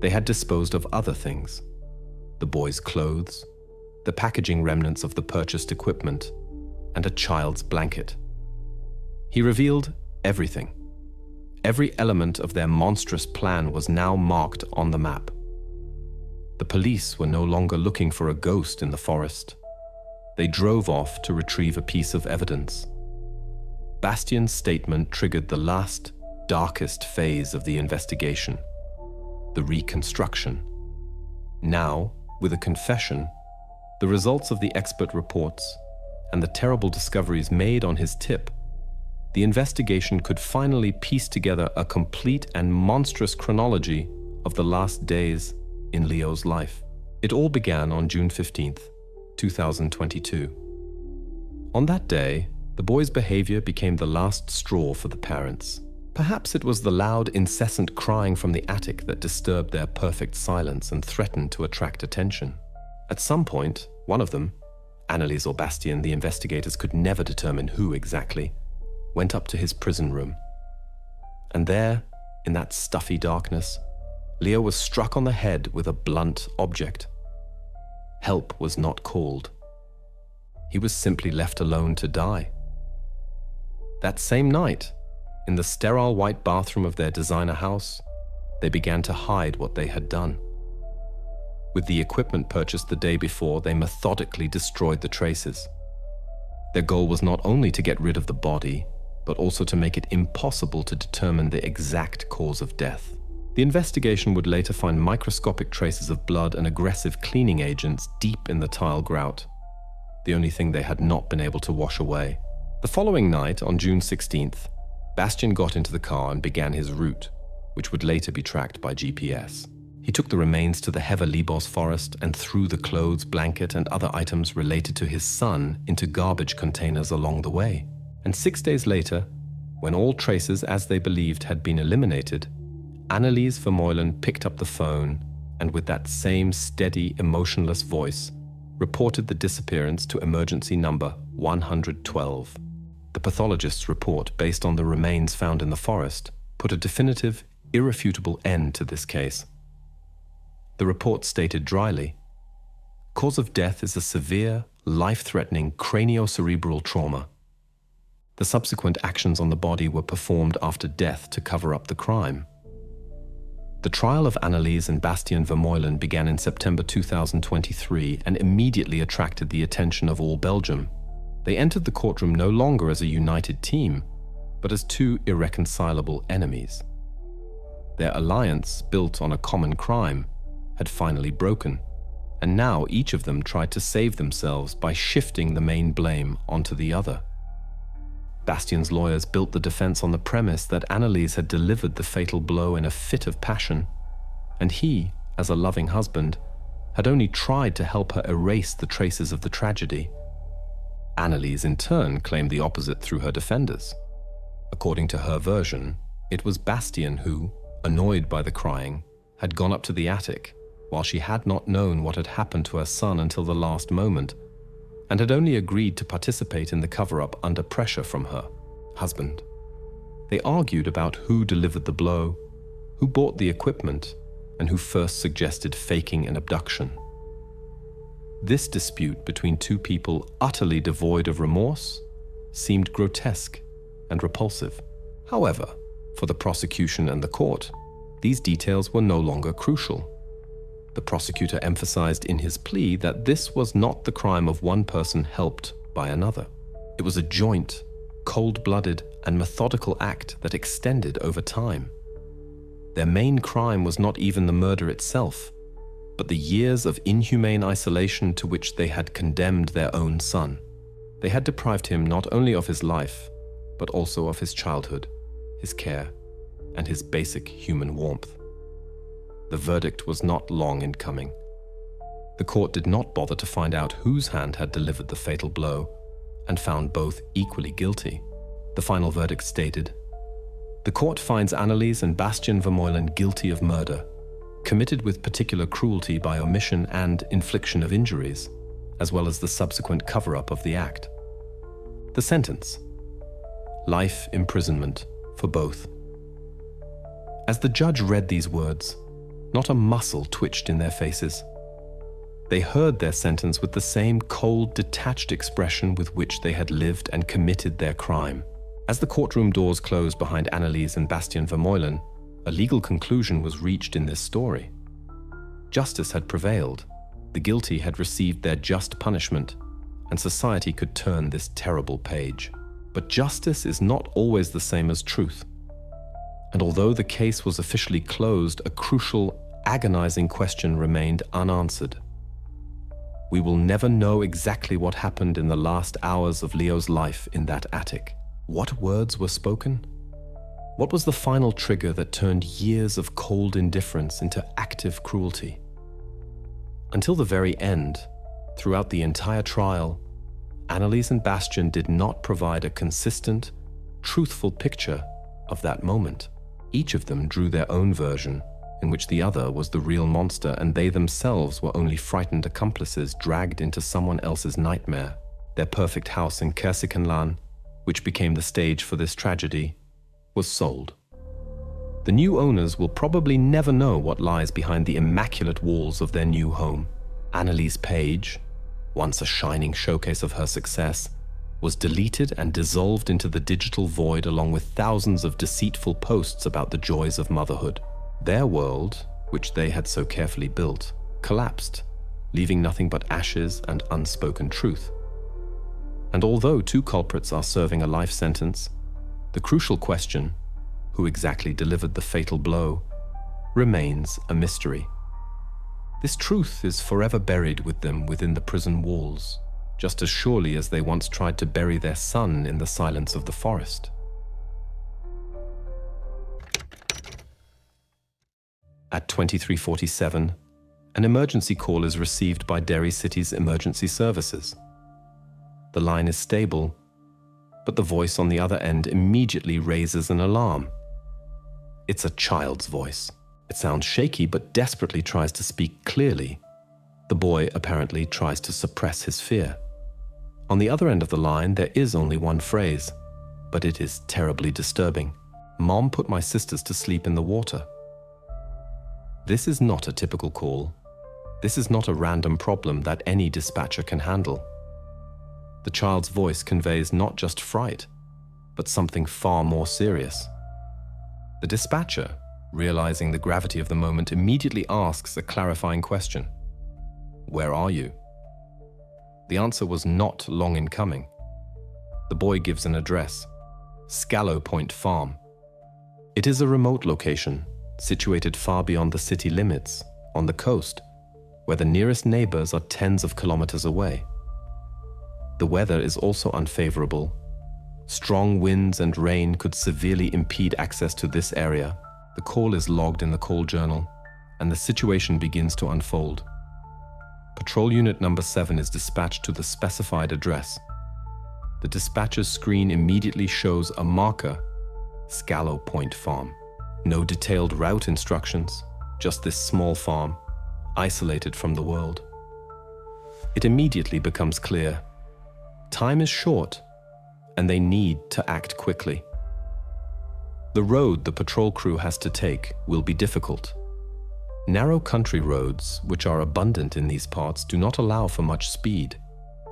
they had disposed of other things: the boy's clothes, the packaging remnants of the purchased equipment, and a child's blanket. He revealed everything. Every element of their monstrous plan was now marked on the map. The police were no longer looking for a ghost in the forest. They drove off to retrieve a piece of evidence. Bastien's statement triggered the last, darkest phase of the investigation: the reconstruction. Now, with a confession, the results of the expert reports, and the terrible discoveries made on his tip, the investigation could finally piece together a complete and monstrous chronology of the last days in Leo's life. It all began on June 15th, 2022. On that day, the boy's behavior became the last straw for the parents. Perhaps it was the loud, incessant crying from the attic that disturbed their perfect silence and threatened to attract attention. At some point, one of them, Annelies or Bastien, the investigators could never determine who exactly, went up to his prison room. And there, in that stuffy darkness, Leo was struck on the head with a blunt object. Help was not called. He was simply left alone to die. That same night, in the sterile white bathroom of their designer house, they began to hide what they had done. With the equipment purchased the day before, they methodically destroyed the traces. Their goal was not only to get rid of the body, but also to make it impossible to determine the exact cause of death. The investigation would later find microscopic traces of blood and aggressive cleaning agents deep in the tile grout, the only thing they had not been able to wash away. The following night, on June 16th, Bastien got into the car and began his route, which would later be tracked by GPS. He took the remains to the Vẹrmẹulẹn forest and threw the clothes, blanket, and other items related to his son into garbage containers along the way. And 6 days later, when all traces, as they believed, had been eliminated, Annelies Vẹrmẹulеn picked up the phone and, with that same steady, emotionless voice, reported the disappearance to emergency number 112. The pathologist's report, based on the remains found in the forest, put a definitive, irrefutable end to this case. The report stated dryly, "Cause of death is a severe, life-threatening craniocerebral trauma. The subsequent actions on the body were performed after death to cover up the crime." The trial of Annelies and Bastien Vẹrmẹulẹn began in September 2023 and immediately attracted the attention of all Belgium. They entered the courtroom no longer as a united team, but as two irreconcilable enemies. Their alliance, built on a common crime, had finally broken, and now each of them tried to save themselves by shifting the main blame onto the other. Bastien's lawyers built the defense on the premise that Anneliese had delivered the fatal blow in a fit of passion, and he, as a loving husband, had only tried to help her erase the traces of the tragedy. Anneliese, in turn, claimed the opposite through her defenders. According to her version, it was Bastien who, annoyed by the crying, had gone up to the attic, while she had not known what had happened to her son until the last moment, and had only agreed to participate in the cover-up under pressure from her husband. They argued about who delivered the blow, who bought the equipment, and who first suggested faking an abduction. This dispute between two people utterly devoid of remorse seemed grotesque and repulsive. However, for the prosecution and the court, these details were no longer crucial. The prosecutor emphasized in his plea that this was not the crime of one person helped by another. It was a joint, cold-blooded, and methodical act that extended over time. Their main crime was not even the murder itself, but the years of inhumane isolation to which they had condemned their own son. They had deprived him not only of his life, but also of his childhood, his care, and his basic human warmth. The verdict was not long in coming. The court did not bother to find out whose hand had delivered the fatal blow, and found both equally guilty. The final verdict stated, "The court finds Anneliese and Bastien Vermeulen guilty of murder, committed with particular cruelty by omission and infliction of injuries, as well as the subsequent cover-up of the act." The sentence: life imprisonment for both. As the judge read these words, not a muscle twitched in their faces. They heard their sentence with the same cold, detached expression with which they had lived and committed their crime. As the courtroom doors closed behind Anneliese and Bastien Vermeulen, a legal conclusion was reached in this story. Justice had prevailed, the guilty had received their just punishment, and society could turn this terrible page. But justice is not always the same as truth. And although the case was officially closed, a crucial, agonizing question remained unanswered. We will never know exactly what happened in the last hours of Leo's life in that attic. What words were spoken? What was the final trigger that turned years of cold indifference into active cruelty? Until the very end, throughout the entire trial, Anneliese and Bastien did not provide a consistent, truthful picture of that moment. Each of them drew their own version, in which the other was the real monster and they themselves were only frightened accomplices dragged into someone else's nightmare. Their perfect house in Kersikenlaan, which became the stage for this tragedy, was sold. The new owners will probably never know what lies behind the immaculate walls of their new home. Anneliese Page, once a shining showcase of her success, was deleted and dissolved into the digital void along with thousands of deceitful posts about the joys of motherhood. Their world, which they had so carefully built, collapsed, leaving nothing but ashes and unspoken truth. And although two culprits are serving a life sentence, the crucial question, who exactly delivered the fatal blow, remains a mystery. This truth is forever buried with them within the prison walls, just as surely as they once tried to bury their son in the silence of the forest. At 23:47, an emergency call is received by Derry City's emergency services. The line is stable, but the voice on the other end immediately raises an alarm. It's a child's voice. It sounds shaky but desperately tries to speak clearly. The boy apparently tries to suppress his fear. On the other end of the line, there is only one phrase, but it is terribly disturbing. "Mom put my sisters to sleep in the water." This is not a typical call. This is not a random problem that any dispatcher can handle. The child's voice conveys not just fright, but something far more serious. The dispatcher, realizing the gravity of the moment, immediately asks a clarifying question. "Where are you?" The answer was not long in coming. The boy gives an address, Scalo Point Farm. It is a remote location, situated far beyond the city limits, on the coast, where the nearest neighbors are tens of kilometers away. The weather is also unfavorable. Strong winds and rain could severely impede access to this area. The call is logged in the call journal, and the situation begins to unfold. Patrol Unit Number 7 is dispatched to the specified address. The dispatcher's screen immediately shows a marker, Scalo Point Farm. No detailed route instructions, just this small farm, isolated from the world. It immediately becomes clear. Time is short, and they need to act quickly. The road the patrol crew has to take will be difficult. Narrow country roads, which are abundant in these parts, do not allow for much speed,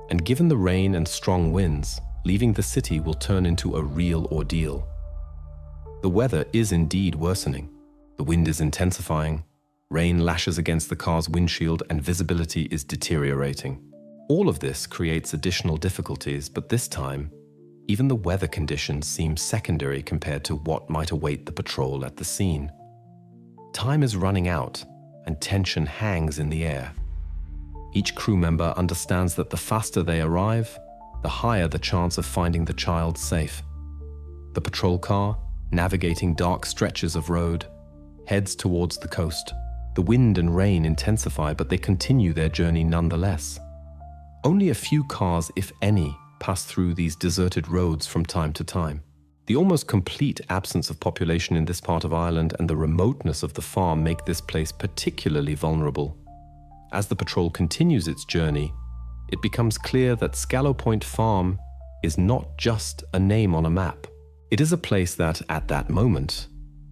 and given the rain and strong winds, leaving the city will turn into a real ordeal. The weather is indeed worsening. The wind is intensifying, rain lashes against the car's windshield, and visibility is deteriorating. All of this creates additional difficulties, but this time, even the weather conditions seem secondary compared to what might await the patrol at the scene. Time is running out, and tension hangs in the air. Each crew member understands that the faster they arrive, the higher the chance of finding the child safe. The patrol car, navigating dark stretches of road, heads towards the coast. The wind and rain intensify, but they continue their journey nonetheless. Only a few cars, if any, pass through these deserted roads from time to time. The almost complete absence of population in this part of Ireland and the remoteness of the farm make this place particularly vulnerable. As the patrol continues its journey, it becomes clear that Scalo Point Farm is not just a name on a map. It is a place that, at that moment,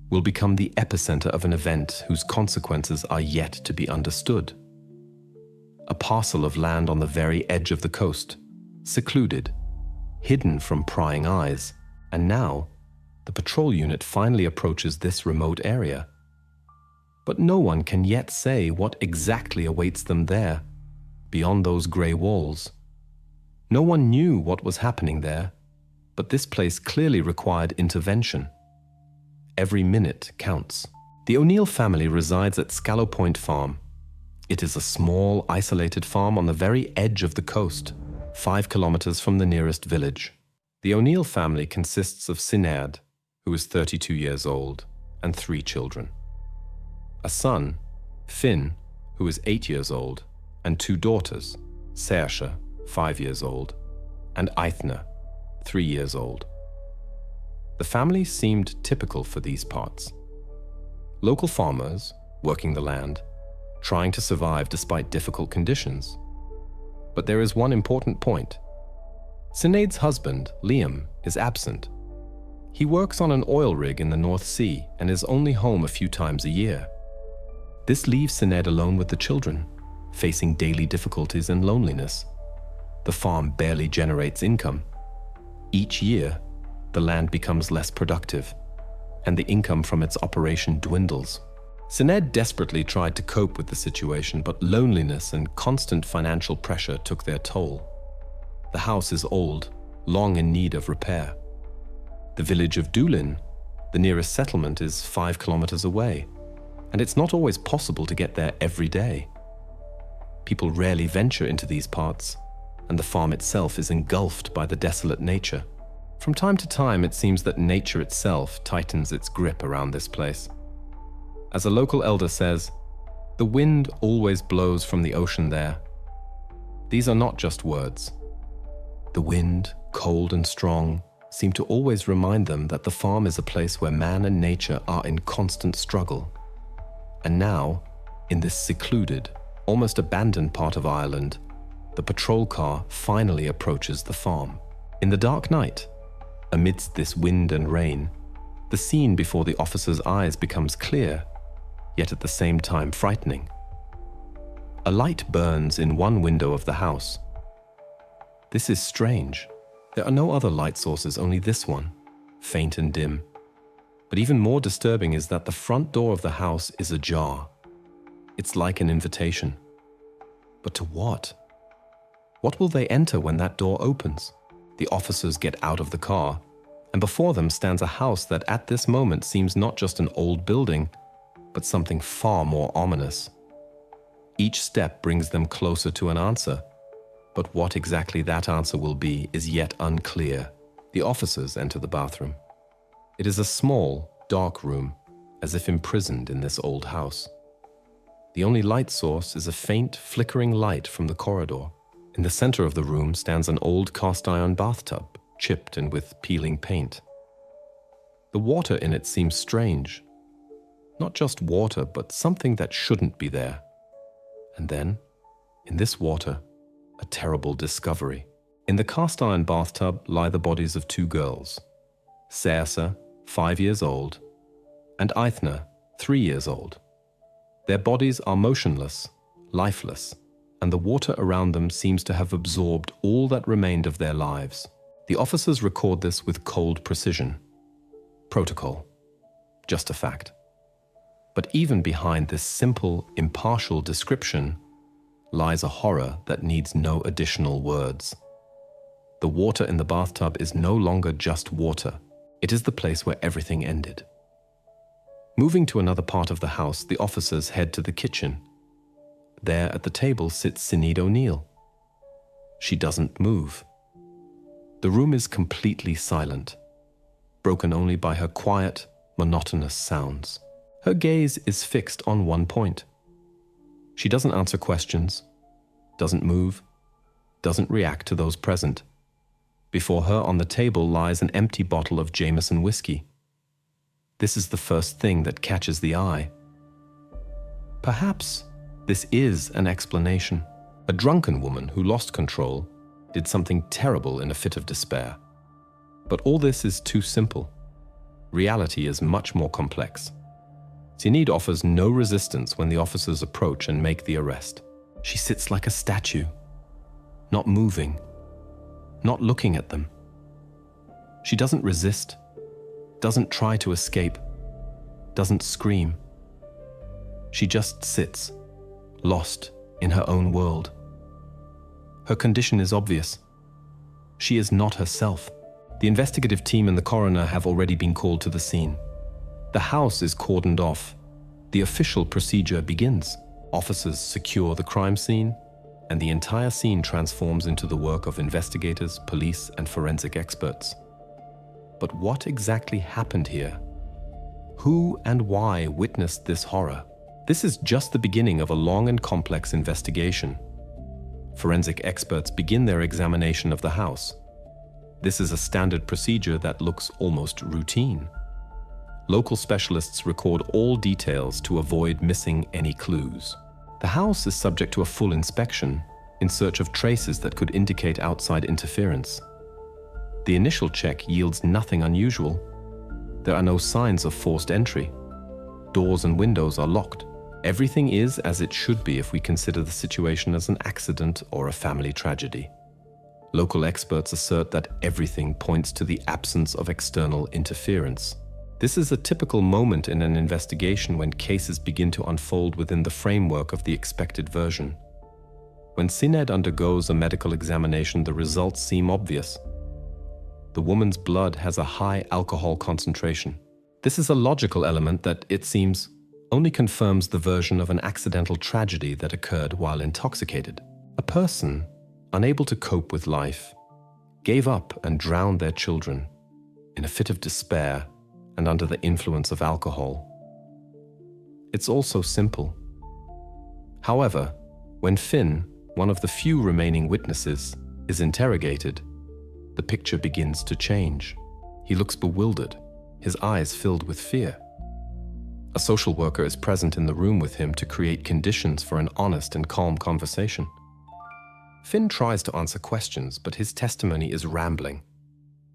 will become the epicenter of an event whose consequences are yet to be understood. A parcel of land on the very edge of the coast, secluded, hidden from prying eyes, and now the patrol unit finally approaches this remote area. But no one can yet say what exactly awaits them there, beyond those grey walls. No one knew what was happening there, but this place clearly required intervention. Every minute counts. The O'Neill family resides at Scalo Point Farm. It is a small, isolated farm on the very edge of the coast, 5 kilometers from the nearest village. The O'Neill family consists of Sinead, who is 32 years old, and 3 children. A son, Finn, who is 8 years old, and 2 daughters, Saoirse, 5 years old, and Aithne, 3 years old. The family seemed typical for these parts. Local farmers, working the land, trying to survive despite difficult conditions. But there is one important point. Sinead's husband, Liam, is absent. He works on an oil rig in the North Sea and is only home a few times a year. This leaves Sinead alone with the children, facing daily difficulties and loneliness. The farm barely generates income. Each year, the land becomes less productive, and the income from its operation dwindles. Sinead desperately tried to cope with the situation, but loneliness and constant financial pressure took their toll. The house is old, long in need of repair. The village of Doolin, the nearest settlement, is 5 kilometers away, and it's not always possible to get there every day. People rarely venture into these parts, and the farm itself is engulfed by the desolate nature. From time to time, it seems that nature itself tightens its grip around this place. As a local elder says, the wind always blows from the ocean there. These are not just words. The wind, cold and strong, seem to always remind them that the farm is a place where man and nature are in constant struggle. And now, in this secluded, almost abandoned part of Ireland, the patrol car finally approaches the farm. In the dark night, amidst this wind and rain, the scene before the officer's eyes becomes clear, yet at the same time frightening. A light burns in one window of the house. This is strange. There are no other light sources, only this one, faint and dim. But even more disturbing is that the front door of the house is ajar. It's like an invitation. But to what? What will they enter when that door opens? The officers get out of the car, and before them stands a house that at this moment seems not just an old building, but something far more ominous. Each step brings them closer to an answer, but what exactly that answer will be is yet unclear. The officers enter the bathroom. It is a small, dark room, as if imprisoned in this old house. The only light source is a faint, flickering light from the corridor. In the center of the room stands an old cast-iron bathtub, chipped and with peeling paint. The water in it seems strange. Not just water, but something that shouldn't be there. And then, in this water, a terrible discovery. In the cast-iron bathtub lie the bodies of two girls, Sersa, 5 years old, and Eithne, 3 years old. Their bodies are motionless, lifeless, and the water around them seems to have absorbed all that remained of their lives. The officers record this with cold precision. Protocol. Just a fact. But even behind this simple, impartial description lies a horror that needs no additional words. The water in the bathtub is no longer just water. It is the place where everything ended. Moving to another part of the house, the officers head to the kitchen. There at the table sits Sinead O'Neill. She doesn't move. The room is completely silent, broken only by her quiet, monotonous sounds. Her gaze is fixed on one point. She doesn't answer questions, doesn't move, doesn't react to those present. Before her on the table lies an empty bottle of Jameson whiskey. This is the first thing that catches the eye. Perhaps this is an explanation. A drunken woman who lost control did something terrible in a fit of despair. But all this is too simple. Reality is much more complex. Sinead offers no resistance when the officers approach and make the arrest. She sits like a statue, not moving, not looking at them. She doesn't resist, doesn't try to escape, doesn't scream. She just sits, lost in her own world. Her condition is obvious. She is not herself. The investigative team and the coroner have already been called to the scene. The house is cordoned off. The official procedure begins. Officers secure the crime scene, and the entire scene transforms into the work of investigators, police, and forensic experts. But what exactly happened here? Who and why witnessed this horror? This is just the beginning of a long and complex investigation. Forensic experts begin their examination of the house. This is a standard procedure that looks almost routine. Local specialists record all details to avoid missing any clues. The house is subject to a full inspection in search of traces that could indicate outside interference. The initial check yields nothing unusual. There are no signs of forced entry. Doors and windows are locked. Everything is as it should be if we consider the situation as an accident or a family tragedy. Local experts assert that everything points to the absence of external interference. This is a typical moment in an investigation when cases begin to unfold within the framework of the expected version. When Sinead undergoes a medical examination, the results seem obvious. The woman's blood has a high alcohol concentration. This is a logical element that, it seems, only confirms the version of an accidental tragedy that occurred while intoxicated. A person, unable to cope with life, gave up and drowned their children in a fit of despair and under the influence of alcohol. It's all so simple. However, when Finn, one of the few remaining witnesses, is interrogated, the picture begins to change. He looks bewildered, his eyes filled with fear. A social worker is present in the room with him to create conditions for an honest and calm conversation. Finn tries to answer questions, but his testimony is rambling.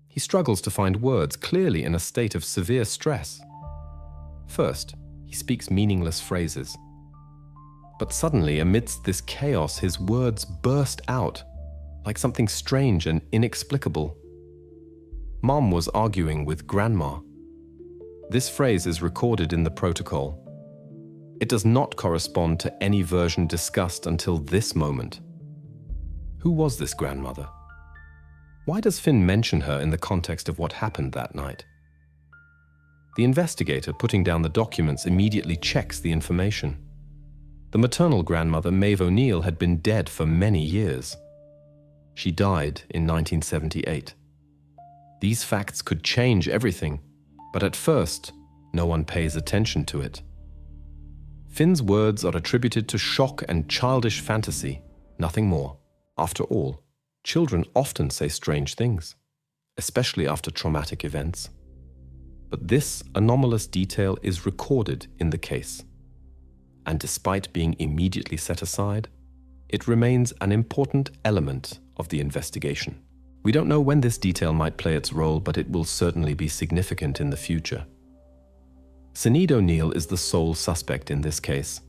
He struggles to find words, clearly in a state of severe stress. First, he speaks meaningless phrases. But suddenly, amidst this chaos, his words burst out, like something strange and inexplicable. Mom was arguing with Grandma. This phrase is recorded in the protocol. It does not correspond to any version discussed until this moment. Who was this grandmother? Why does Finn mention her in the context of what happened that night? The investigator putting down the documents immediately checks the information. The maternal grandmother, Maeve O'Neill, had been dead for many years. She died in 1978. These facts could change everything, but at first, no one pays attention to it. Finn's words are attributed to shock and childish fantasy, nothing more. After all, children often say strange things, especially after traumatic events. But this anomalous detail is recorded in the case. And despite being immediately set aside, it remains an important element of the investigation. We don't know when this detail might play its role, but it will certainly be significant in the future. Sinead O'Neill is the sole suspect in this case.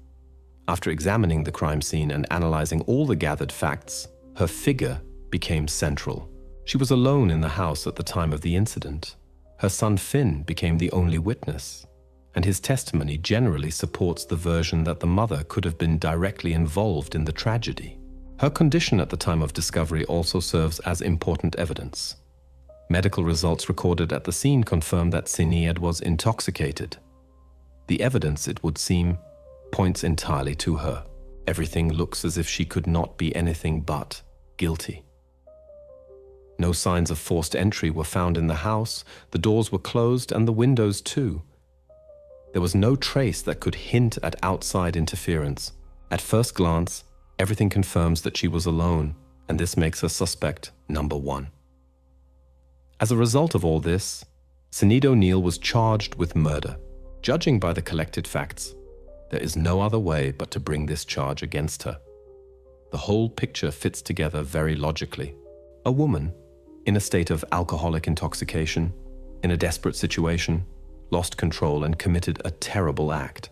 After examining the crime scene and analyzing all the gathered facts, her figure became central. She was alone in the house at the time of the incident. Her son Finn became the only witness, and his testimony generally supports the version that the mother could have been directly involved in the tragedy. Her condition at the time of discovery also serves as important evidence. Medical results recorded at the scene confirm that Sinead was intoxicated. The evidence, it would seem, points entirely to her. Everything looks as if she could not be anything but guilty. No signs of forced entry were found in the house, the doors were closed and the windows too. There was no trace that could hint at outside interference. At first glance, everything confirms that she was alone, and this makes her suspect number one. As a result of all this, Sinead O'Neill was charged with murder. Judging by the collected facts, there is no other way but to bring this charge against her. The whole picture fits together very logically. A woman, in a state of alcoholic intoxication, in a desperate situation, lost control and committed a terrible act.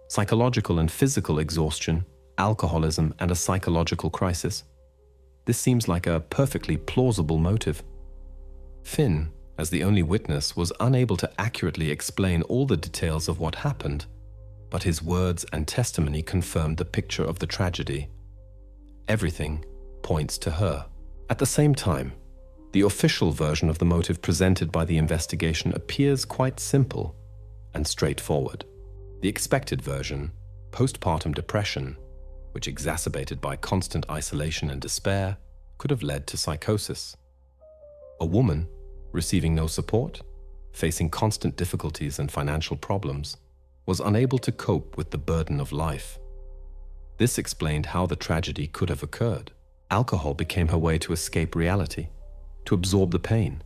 Psychological and physical exhaustion, alcoholism, and a psychological crisis. This seems like a perfectly plausible motive. Finn, as the only witness, was unable to accurately explain all the details of what happened, but his words and testimony confirmed the picture of the tragedy. Everything points to her. At the same time, the official version of the motive presented by the investigation appears quite simple and straightforward. The expected version, postpartum depression, which exacerbated by constant isolation and despair, could have led to psychosis. A woman, receiving no support, facing constant difficulties and financial problems, was unable to cope with the burden of life. This explained how the tragedy could have occurred. Alcohol became her way to escape reality, to absorb the pain,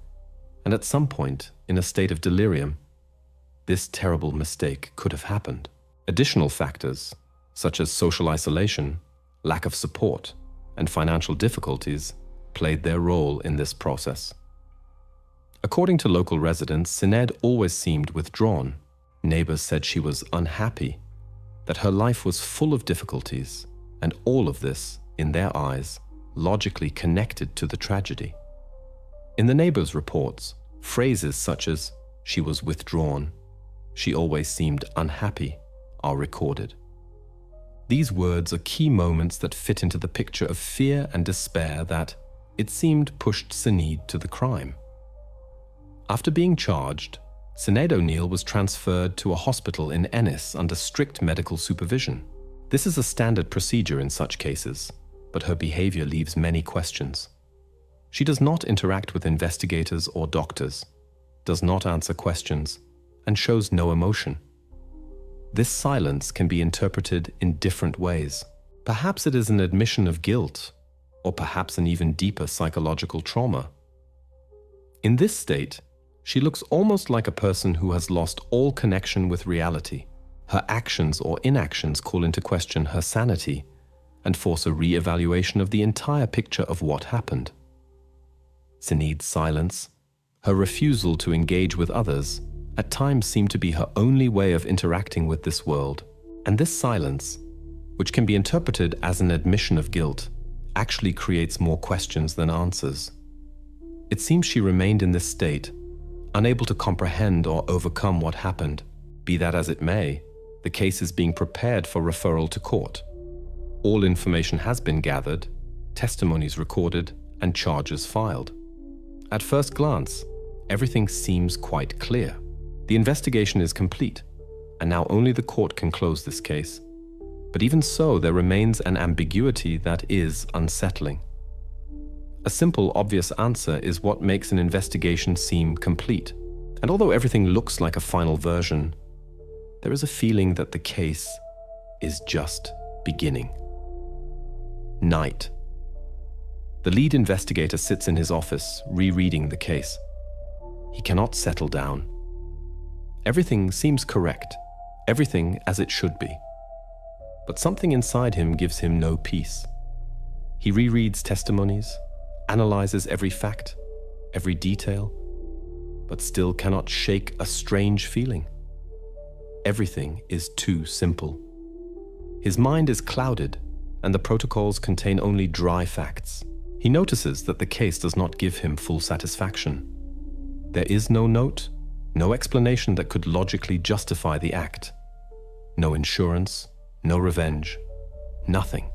and at some point, in a state of delirium, this terrible mistake could have happened. Additional factors, such as social isolation, lack of support, and financial difficulties, played their role in this process. According to local residents, Sinead always seemed withdrawn. Neighbors said she was unhappy, that her life was full of difficulties, and all of this, in their eyes, logically connected to the tragedy. In the neighbors' reports, phrases such as, "she was withdrawn," "she always seemed unhappy," are recorded. These words are key moments that fit into the picture of fear and despair that, it seemed, pushed Sinead to the crime. After being charged, Sinead O'Neill was transferred to a hospital in Ennis under strict medical supervision. This is a standard procedure in such cases, but her behavior leaves many questions. She does not interact with investigators or doctors, does not answer questions, and shows no emotion. This silence can be interpreted in different ways. Perhaps it is an admission of guilt, or perhaps an even deeper psychological trauma. In this state, she looks almost like a person who has lost all connection with reality. Her actions or inactions call into question her sanity and force a re-evaluation of the entire picture of what happened. Sinead's silence, her refusal to engage with others, at times seemed to be her only way of interacting with this world. And this silence, which can be interpreted as an admission of guilt, actually creates more questions than answers. It seems she remained in this state, unable to comprehend or overcome what happened. Be that as it may, the case is being prepared for referral to court. All information has been gathered, testimonies recorded, and charges filed. At first glance, everything seems quite clear. The investigation is complete, and now only the court can close this case. But even so, there remains an ambiguity that is unsettling. A simple, obvious answer is what makes an investigation seem complete. And although everything looks like a final version, there is a feeling that the case is just beginning. Night. The lead investigator sits in his office, rereading the case. He cannot settle down. Everything seems correct, everything as it should be. But something inside him gives him no peace. He rereads testimonies, analyzes every fact, every detail, but still cannot shake a strange feeling. Everything is too simple. His mind is clouded, and the protocols contain only dry facts. He notices that the case does not give him full satisfaction. There is no note, no explanation that could logically justify the act. No insurance, no revenge, nothing.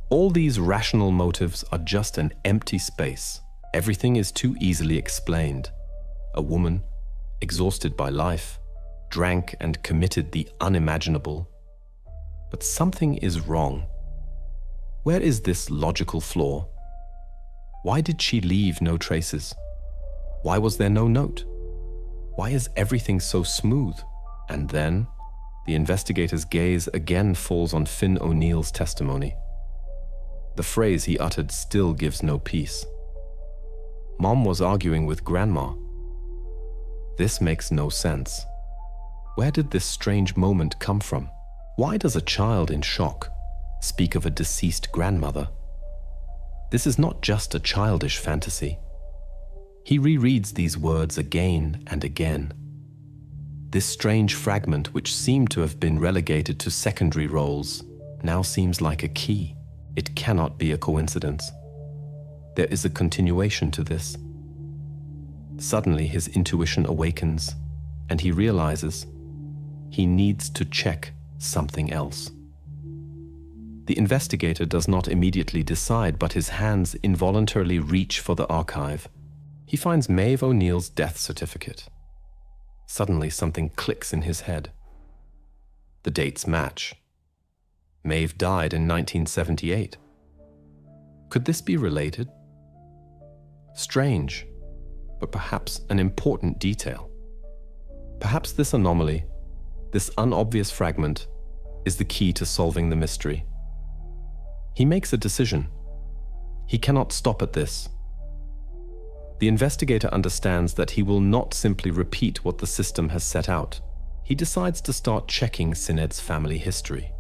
All these rational motives are just an empty space. Everything is too easily explained. A woman, exhausted by life, drank and committed the unimaginable. But something is wrong. Where is this logical flaw? Why did she leave no traces? Why was there no note? Why is everything so smooth? And then, the investigator's gaze again falls on Finn O'Neill's testimony. The phrase he uttered still gives no peace. Mom was arguing with Grandma. This makes no sense. Where did this strange moment come from? Why does a child in shock speak of a deceased grandmother? This is not just a childish fantasy. He rereads these words again and again. This strange fragment, which seemed to have been relegated to secondary roles, now seems like a key. It cannot be a coincidence. There is a continuation to this. Suddenly, his intuition awakens, and he realizes he needs to check something else. The investigator does not immediately decide, but his hands involuntarily reach for the archive. He finds Maeve O'Neill's death certificate. Suddenly, something clicks in his head. The dates match. Maeve died in 1978. Could this be related? Strange, but perhaps an important detail. Perhaps this anomaly, this unobvious fragment, is the key to solving the mystery. He makes a decision. He cannot stop at this. The investigator understands that he will not simply repeat what the system has set out. He decides to start checking Syned's family history.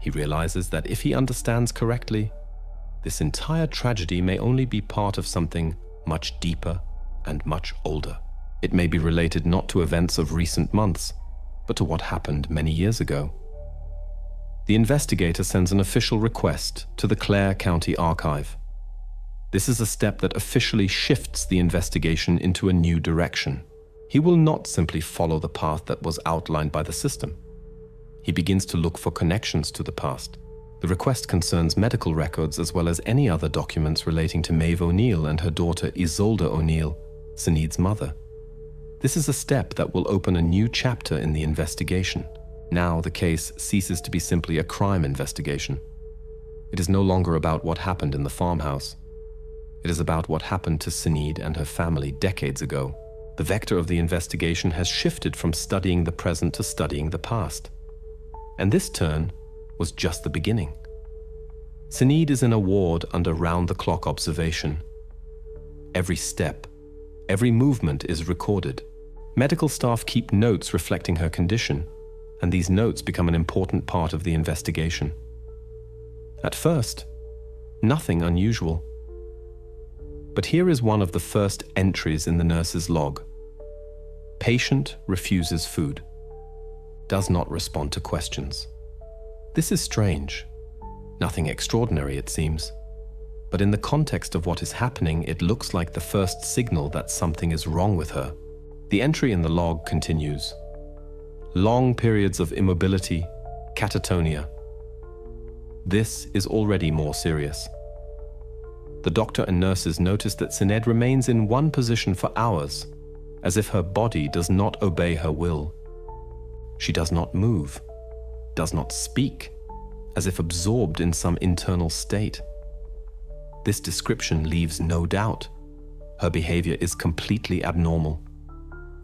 He realizes that if he understands correctly, this entire tragedy may only be part of something much deeper and much older. It may be related not to events of recent months, but to what happened many years ago. The investigator sends an official request to the Clare County Archive. This is a step that officially shifts the investigation into a new direction. He will not simply follow the path that was outlined by the system. He begins to look for connections to the past. The request concerns medical records as well as any other documents relating to Maeve O'Neill and her daughter Isolde O'Neill, Syned's mother. This is a step that will open a new chapter in the investigation. Now the case ceases to be simply a crime investigation. It is no longer about what happened in the farmhouse. It is about what happened to Syned and her family decades ago. The vector of the investigation has shifted from studying the present to studying the past. And this turn was just the beginning. Syned is in a ward under round-the-clock observation. Every step, every movement is recorded. Medical staff keep notes reflecting her condition, and these notes become an important part of the investigation. At first, nothing unusual. But here is one of the first entries in the nurse's log. Patient refuses food. Does not respond to questions. This is strange. Nothing extraordinary, it seems. But in the context of what is happening, it looks like the first signal that something is wrong with her. The entry in the log continues. Long periods of immobility, catatonia. This is already more serious. The doctor and nurses notice that Sinead remains in one position for hours, as if her body does not obey her will. She does not move, does not speak, as if absorbed in some internal state. This description leaves no doubt. Her behavior is completely abnormal.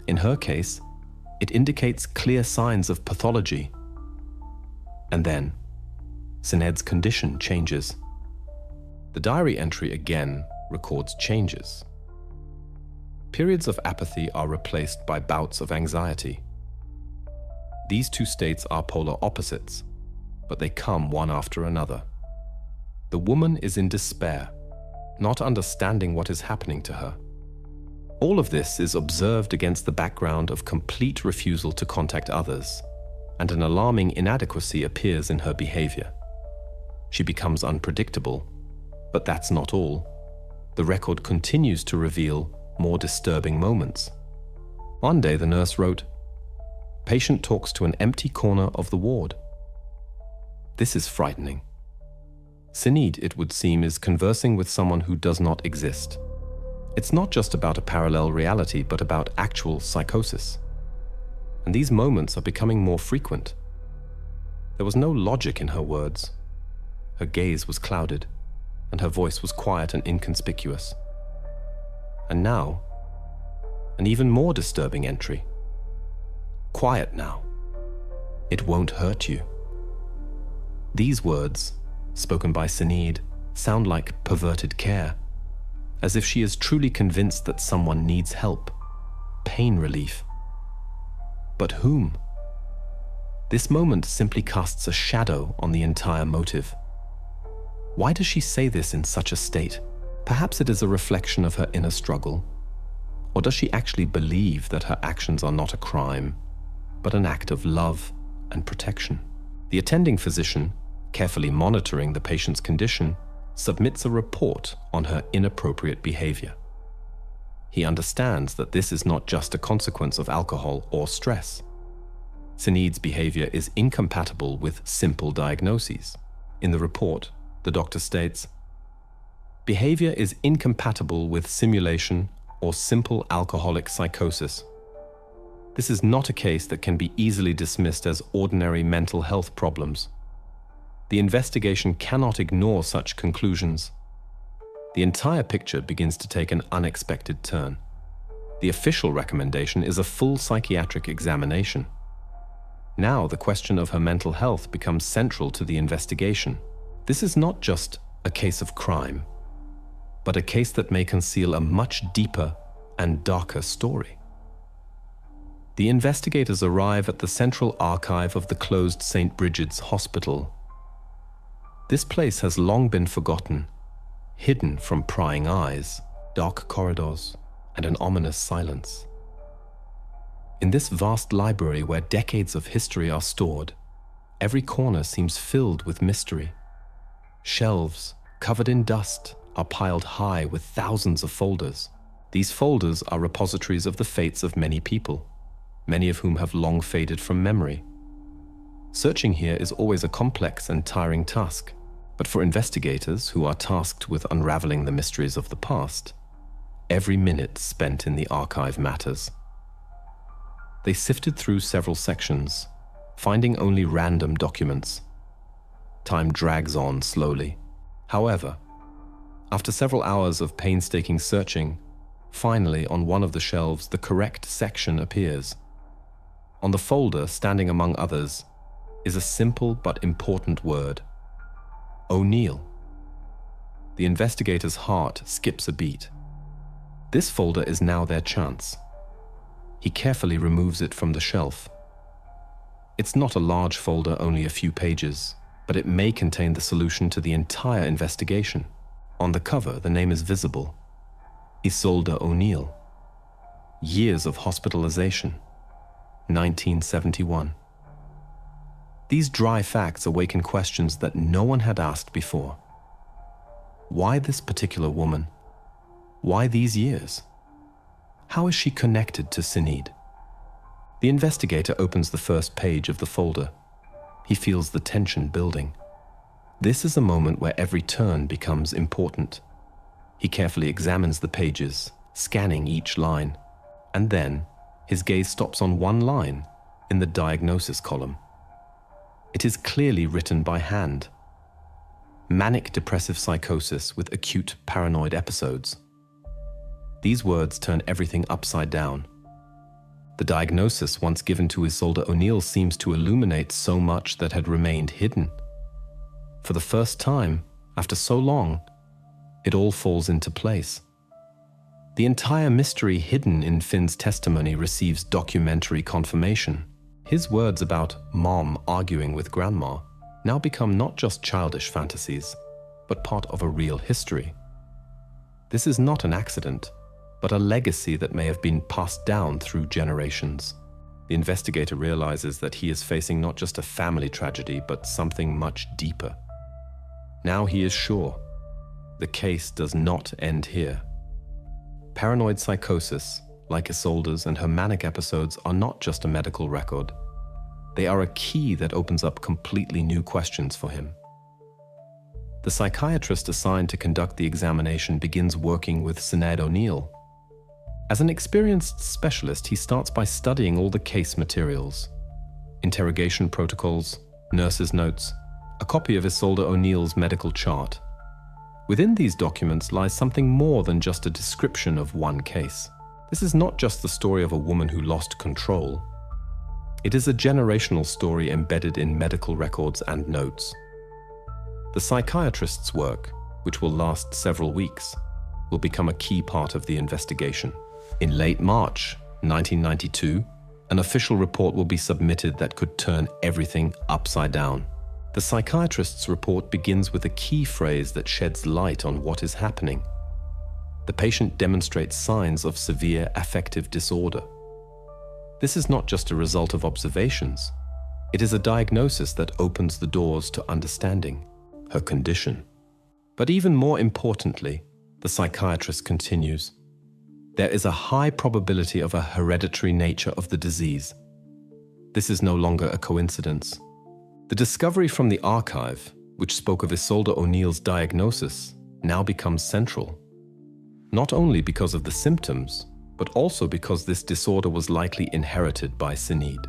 In her case, it indicates clear signs of pathology. And then, Sinead's condition changes. The diary entry again records changes. Periods of apathy are replaced by bouts of anxiety. These two states are polar opposites, but they come one after another. The woman is in despair, not understanding what is happening to her. All of this is observed against the background of complete refusal to contact others, and an alarming inadequacy appears in her behavior. She becomes unpredictable, but that's not all. The record continues to reveal more disturbing moments. One day the nurse wrote, "Patient talks to an empty corner of the ward." This is frightening. Sinead, it would seem, is conversing with someone who does not exist. It's not just about a parallel reality, but about actual psychosis. And these moments are becoming more frequent. There was no logic in her words. Her gaze was clouded, and her voice was quiet and inconspicuous. And now, an even more disturbing entry. "Quiet now. It won't hurt you." These words, spoken by Sinead, sound like perverted care, as if she is truly convinced that someone needs help, pain relief. But whom? This moment simply casts a shadow on the entire motive. Why does she say this in such a state? Perhaps it is a reflection of her inner struggle. Or does she actually believe that her actions are not a crime, but an act of love and protection? The attending physician, carefully monitoring the patient's condition, submits a report on her inappropriate behavior. He understands that this is not just a consequence of alcohol or stress. Sinead's behavior is incompatible with simple diagnoses. In the report, the doctor states, "Behavior is incompatible with simulation or simple alcoholic psychosis. This is not a case that can be easily dismissed as ordinary mental health problems. The investigation cannot ignore such conclusions." The entire picture begins to take an unexpected turn. The official recommendation is a full psychiatric examination. Now the question of her mental health becomes central to the investigation. This is not just a case of crime, but a case that may conceal a much deeper and darker story. The investigators arrive at the central archive of the closed St. Bridget's Hospital. This place has long been forgotten, hidden from prying eyes, dark corridors, and an ominous silence. In this vast library where decades of history are stored, every corner seems filled with mystery. Shelves, covered in dust, are piled high with thousands of folders. These folders are repositories of the fates of many people, many of whom have long faded from memory. Searching here is always a complex and tiring task, but for investigators who are tasked with unraveling the mysteries of the past, every minute spent in the archive matters. They sifted through several sections, finding only random documents. Time drags on slowly. However, after several hours of painstaking searching, finally on one of the shelves the correct section appears. On the folder, standing among others, is a simple but important word: O'Neill. The investigator's heart skips a beat. This folder is now their chance. He carefully removes it from the shelf. It's not a large folder, only a few pages, but it may contain the solution to the entire investigation. On the cover, the name is visible: Isolde O'Neill. Years of hospitalization, 1971. These dry facts awaken questions that no one had asked before. Why this particular woman? Why these years? How is she connected to Sinead? The investigator opens the first page of the folder. He feels the tension building. This is a moment where every turn becomes important. He carefully examines the pages, scanning each line, and then his gaze stops on one line in the diagnosis column. It is clearly written by hand. Manic depressive psychosis with acute paranoid episodes. These words turn everything upside down. The diagnosis once given to Isolde O'Neill seems to illuminate so much that had remained hidden. For the first time, after so long, it all falls into place. The entire mystery hidden in Finn's testimony receives documentary confirmation. His words about Mom arguing with Grandma now become not just childish fantasies, but part of a real history. This is not an accident, but a legacy that may have been passed down through generations. The investigator realizes that he is facing not just a family tragedy, but something much deeper. Now he is sure the case does not end here. Paranoid psychosis, like Isolde's and her manic episodes, are not just a medical record. They are a key that opens up completely new questions for him. The psychiatrist assigned to conduct the examination begins working with Sinead O'Neill. As an experienced specialist, he starts by studying all the case materials, interrogation protocols, nurses' notes, a copy of Isolde O'Neill's medical chart. Within these documents lies something more than just a description of one case. This is not just the story of a woman who lost control. It is a generational story embedded in medical records and notes. The psychiatrist's work, which will last several weeks, will become a key part of the investigation. In late March 1992, an official report will be submitted that could turn everything upside down. The psychiatrist's report begins with a key phrase that sheds light on what is happening. The patient demonstrates signs of severe affective disorder. This is not just a result of observations. It is a diagnosis that opens the doors to understanding her condition. But even more importantly, the psychiatrist continues, there is a high probability of a hereditary nature of the disease. This is no longer a coincidence. The discovery from the archive, which spoke of Isolde O'Neill's diagnosis, now becomes central. Not only because of the symptoms, but also because this disorder was likely inherited by Sinead.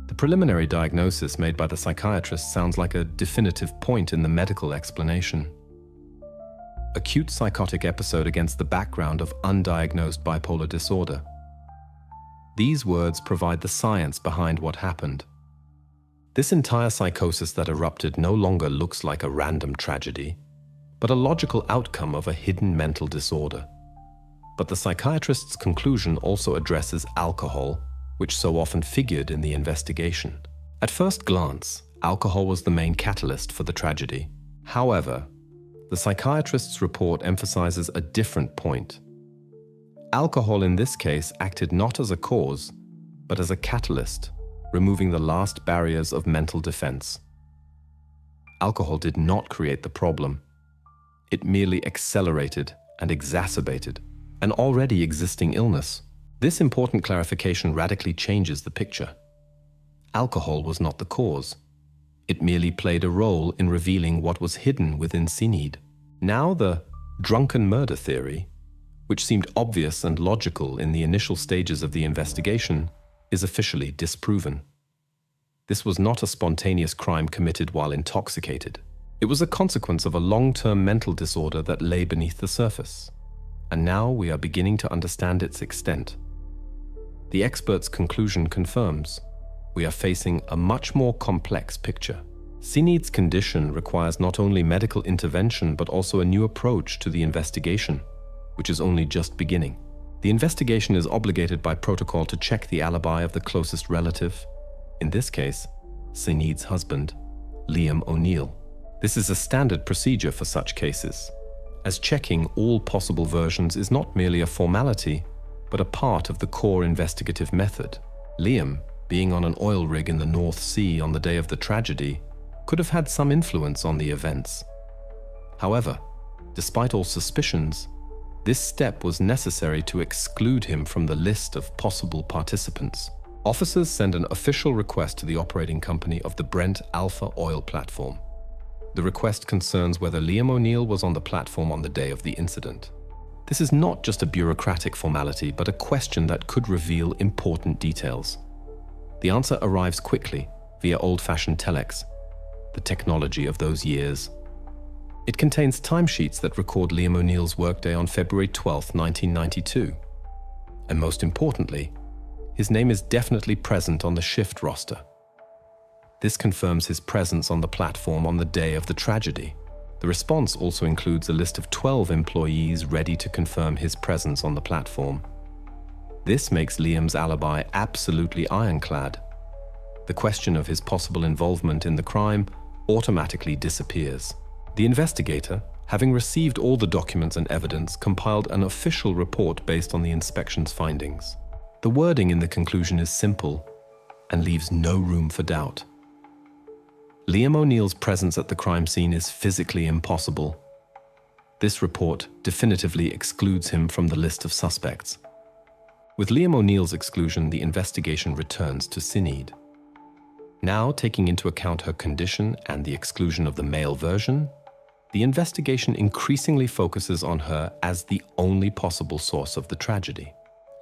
The preliminary diagnosis made by the psychiatrist sounds like a definitive point in the medical explanation. Acute psychotic episode against the background of undiagnosed bipolar disorder. These words provide the science behind what happened. This entire psychosis that erupted no longer looks like a random tragedy, but a logical outcome of a hidden mental disorder. But the psychiatrist's conclusion also addresses alcohol, which so often figured in the investigation. At first glance, alcohol was the main catalyst for the tragedy. However, the psychiatrist's report emphasizes a different point. Alcohol in this case acted not as a cause, but as a catalyst, removing the last barriers of mental defense. Alcohol did not create the problem. It merely accelerated and exacerbated an already existing illness. This important clarification radically changes the picture. Alcohol was not the cause. It merely played a role in revealing what was hidden within Sinead. Now the drunken murder theory, which seemed obvious and logical in the initial stages of the investigation, is officially disproven. This was not a spontaneous crime committed while intoxicated. It was a consequence of a long-term mental disorder that lay beneath the surface. And now we are beginning to understand its extent. The expert's conclusion confirms we are facing a much more complex picture. Sinead's condition requires not only medical intervention but also a new approach to the investigation, which is only just beginning. The investigation is obligated by protocol to check the alibi of the closest relative, in this case, Sinead's husband, Liam O'Neill. This is a standard procedure for such cases, as checking all possible versions is not merely a formality, but a part of the core investigative method. Liam, being on an oil rig in the North Sea on the day of the tragedy, could have had some influence on the events. However, despite all suspicions, this step was necessary to exclude him from the list of possible participants. Officers send an official request to the operating company of the Brent Alpha oil platform. The request concerns whether Liam O'Neill was on the platform on the day of the incident. This is not just a bureaucratic formality, but a question that could reveal important details. The answer arrives quickly via old-fashioned telex, the technology of those years. It contains timesheets that record Liam O'Neill's workday on February 12, 1992. And most importantly, his name is definitely present on the shift roster. This confirms his presence on the platform on the day of the tragedy. The response also includes a list of 12 employees ready to confirm his presence on the platform. This makes Liam's alibi absolutely ironclad. The question of his possible involvement in the crime automatically disappears. The investigator, having received all the documents and evidence, compiled an official report based on the inspection's findings. The wording in the conclusion is simple and leaves no room for doubt. Liam O'Neill's presence at the crime scene is physically impossible. This report definitively excludes him from the list of suspects. With Liam O'Neill's exclusion, the investigation returns to Sinead. Now, taking into account her condition and the exclusion of the male version, the investigation increasingly focuses on her as the only possible source of the tragedy.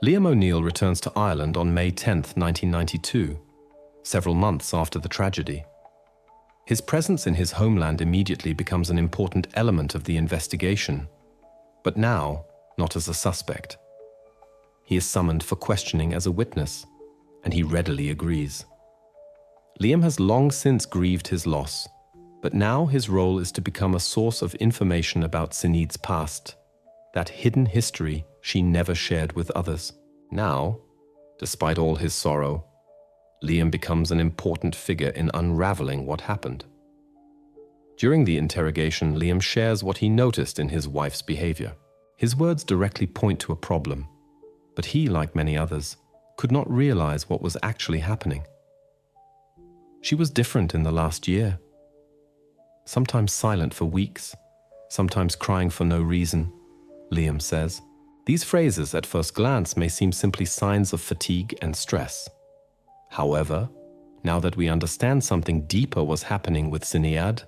Liam O'Neill returns to Ireland on May 10, 1992, several months after the tragedy. His presence in his homeland immediately becomes an important element of the investigation, but now not as a suspect. He is summoned for questioning as a witness, and he readily agrees. Liam has long since grieved his loss, but now his role is to become a source of information about Sinead's past, that hidden history she never shared with others. Now, despite all his sorrow, Liam becomes an important figure in unraveling what happened. During the interrogation, Liam shares what he noticed in his wife's behavior. His words directly point to a problem, but he, like many others, could not realize what was actually happening. She was different in the last year. Sometimes silent for weeks, sometimes crying for no reason, Liam says. These phrases at first glance may seem simply signs of fatigue and stress. However, now that we understand something deeper was happening with Sinead,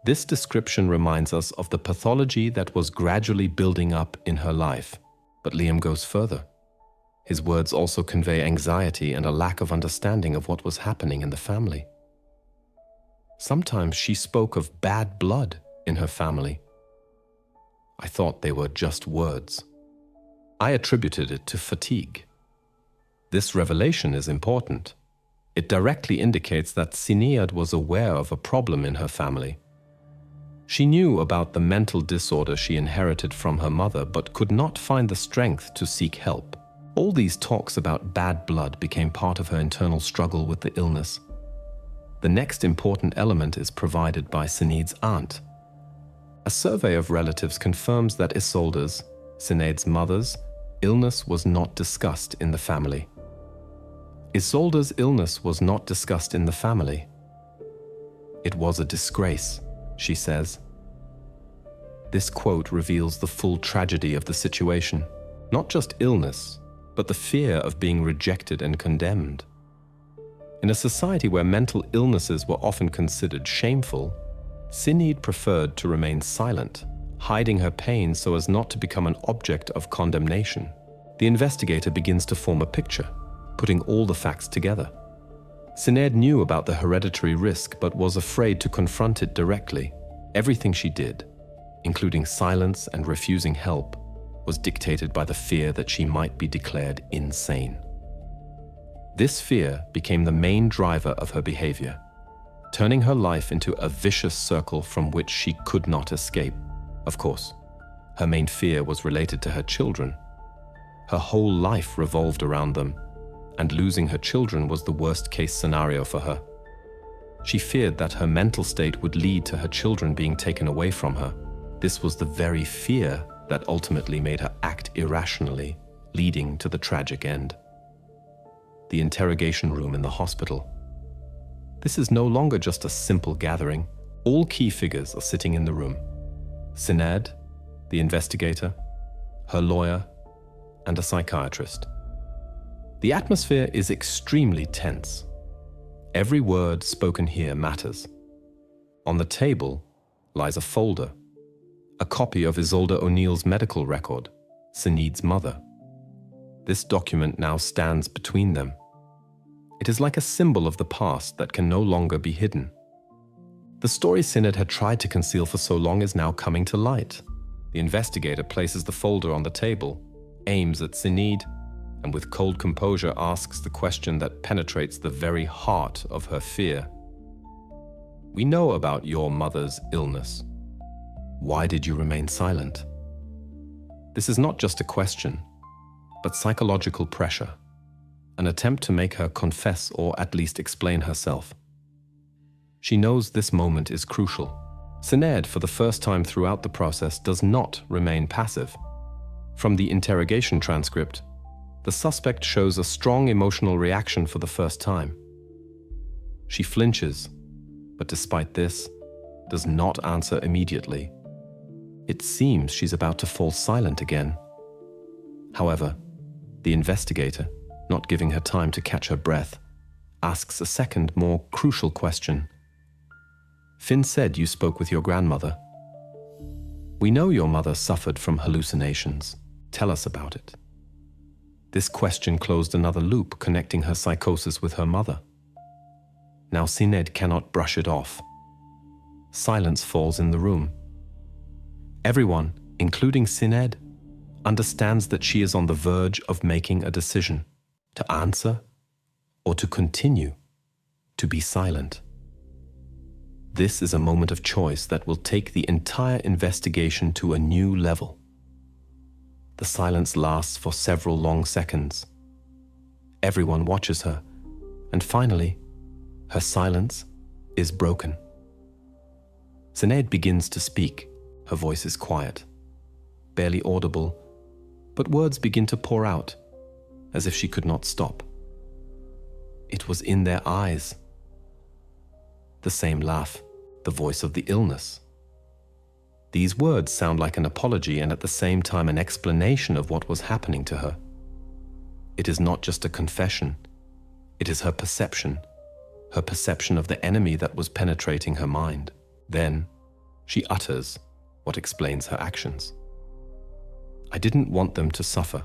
this description reminds us of the pathology that was gradually building up in her life. But Liam goes further. His words also convey anxiety and a lack of understanding of what was happening in the family. Sometimes she spoke of bad blood in her family. I thought they were just words. I attributed it to fatigue. This revelation is important. It directly indicates that Sinead was aware of a problem in her family. She knew about the mental disorder she inherited from her mother, but could not find the strength to seek help. All these talks about bad blood became part of her internal struggle with the illness. The next important element is provided by Sinead's aunt. A survey of relatives confirms that Isolde's, Sinead's mother's, illness was not discussed in the family. Isolde's illness was not discussed in the family. It was a disgrace, she says. This quote reveals the full tragedy of the situation. Not just illness, but the fear of being rejected and condemned. In a society where mental illnesses were often considered shameful, Sinead preferred to remain silent, hiding her pain so as not to become an object of condemnation. The investigator begins to form a picture, putting all the facts together. Sinead knew about the hereditary risk but was afraid to confront it directly. Everything she did, including silence and refusing help, was dictated by the fear that she might be declared insane. This fear became the main driver of her behavior, turning her life into a vicious circle from which she could not escape. Of course, her main fear was related to her children. Her whole life revolved around them, and losing her children was the worst-case scenario for her. She feared that her mental state would lead to her children being taken away from her. This was the very fear that ultimately made her act irrationally, leading to the tragic end. The interrogation room in the hospital. This is no longer just a simple gathering. All key figures are sitting in the room. Sinead, the investigator, her lawyer, and a psychiatrist. The atmosphere is extremely tense. Every word spoken here matters. On the table lies a folder, a copy of Isolde O'Neill's medical record. Sinead's mother. This document now stands between them. It is like a symbol of the past that can no longer be hidden. The story Sinead had tried to conceal for so long is now coming to light. The investigator places the folder on the table, aims at Sinead, and with cold composure asks the question that penetrates the very heart of her fear. We know about your mother's illness. Why did you remain silent? This is not just a question, but psychological pressure, an attempt to make her confess or at least explain herself. She knows this moment is crucial. Sinead, for the first time throughout the process, does not remain passive. From the interrogation transcript, the suspect shows a strong emotional reaction for the first time. She flinches, but despite this, does not answer immediately. It seems she's about to fall silent again. However, the investigator, not giving her time to catch her breath, asks a second, more crucial question. Finn said you spoke with your grandmother. We know your mother suffered from hallucinations. Tell us about it. This question closed another loop connecting her psychosis with her mother. Now Sinead cannot brush it off. Silence falls in the room. Everyone, including Sinead, understands that she is on the verge of making a decision, to answer or to continue, to be silent. This is a moment of choice that will take the entire investigation to a new level. The silence lasts for several long seconds. Everyone watches her, and finally, her silence is broken. Sinead begins to speak. Her voice is quiet, barely audible, but words begin to pour out, as if she could not stop. It was in their eyes. The same laugh, the voice of the illness. These words sound like an apology and at the same time an explanation of what was happening to her. It is not just a confession. It is her perception of the enemy that was penetrating her mind. Then, she utters what explains her actions. I didn't want them to suffer.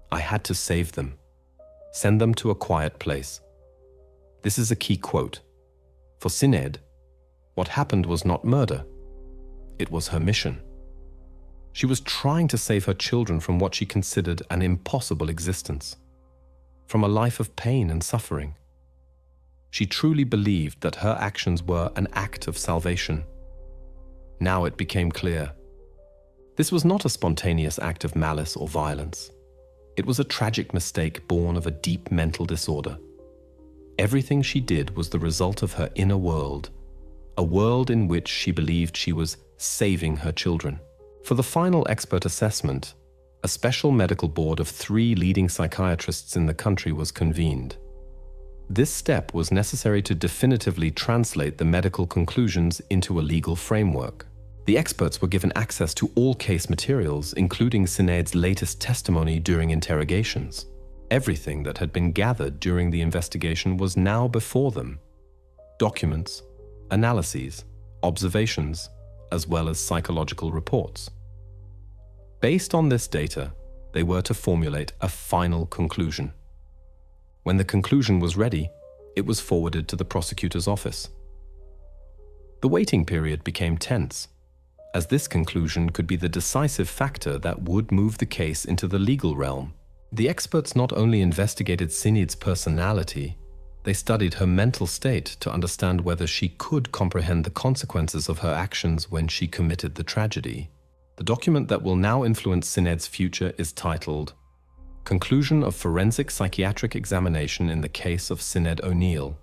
I had to save them, send them to a quiet place. This is a key quote. For Sinead, what happened was not murder. It was her mission. She was trying to save her children from what she considered an impossible existence, from a life of pain and suffering. She truly believed that her actions were an act of salvation. Now it became clear. This was not a spontaneous act of malice or violence. It was a tragic mistake born of a deep mental disorder. Everything she did was the result of her inner world, a world in which she believed she was saving her children. For the final expert assessment, a special medical board of 3 leading psychiatrists in the country was convened. This step was necessary to definitively translate the medical conclusions into a legal framework. The experts were given access to all case materials, including Sinead's latest testimony during interrogations. Everything that had been gathered during the investigation was now before them. Documents, analyses, observations, as well as psychological reports. Based on this data, they were to formulate a final conclusion. When the conclusion was ready, it was forwarded to the prosecutor's office. The waiting period became tense, as this conclusion could be the decisive factor that would move the case into the legal realm. The experts not only investigated Sinead's personality, they studied her mental state to understand whether she could comprehend the consequences of her actions when she committed the tragedy. The document that will now influence Sinead's future is titled Conclusion of Forensic Psychiatric Examination in the Case of Sinead O'Neill.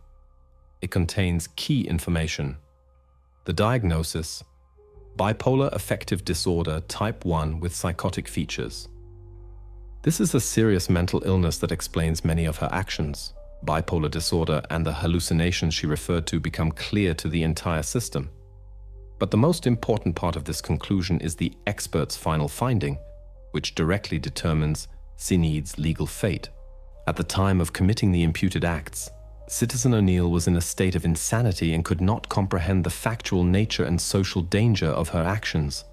It contains key information. The diagnosis: bipolar affective disorder type 1 with psychotic features. This is a serious mental illness that explains many of her actions. Bipolar disorder and the hallucinations she referred to become clear to the entire system. But the most important part of this conclusion is the expert's final finding, which directly determines Sinead's legal fate. At the time of committing the imputed acts, Citizen O'Neill was in a state of insanity and could not comprehend the factual nature and social danger of her actions.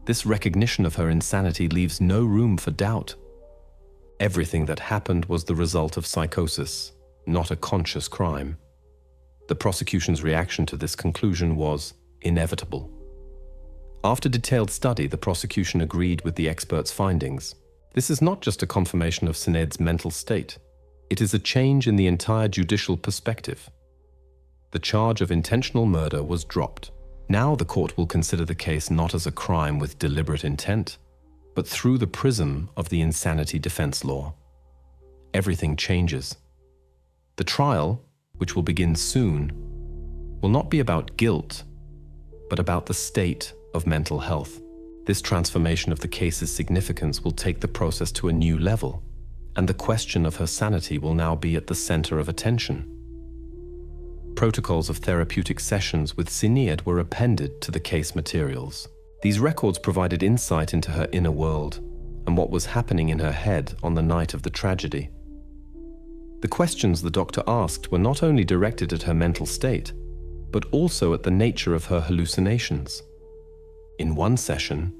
This recognition of her insanity leaves no room for doubt. Everything that happened was the result of psychosis, not a conscious crime. The prosecution's reaction to this conclusion was inevitable. After detailed study, the prosecution agreed with the expert's findings. This is not just a confirmation of Sinead's mental state. It is a change in the entire judicial perspective. The charge of intentional murder was dropped. Now the court will consider the case not as a crime with deliberate intent, but through the prism of the insanity defense law. Everything changes. The trial, which will begin soon, will not be about guilt, but about the state of mental health. This transformation of the case's significance will take the process to a new level, and the question of her sanity will now be at the center of attention. Protocols of therapeutic sessions with Sinead were appended to the case materials. These records provided insight into her inner world and what was happening in her head on the night of the tragedy. The questions the doctor asked were not only directed at her mental state, but also at the nature of her hallucinations. In one session,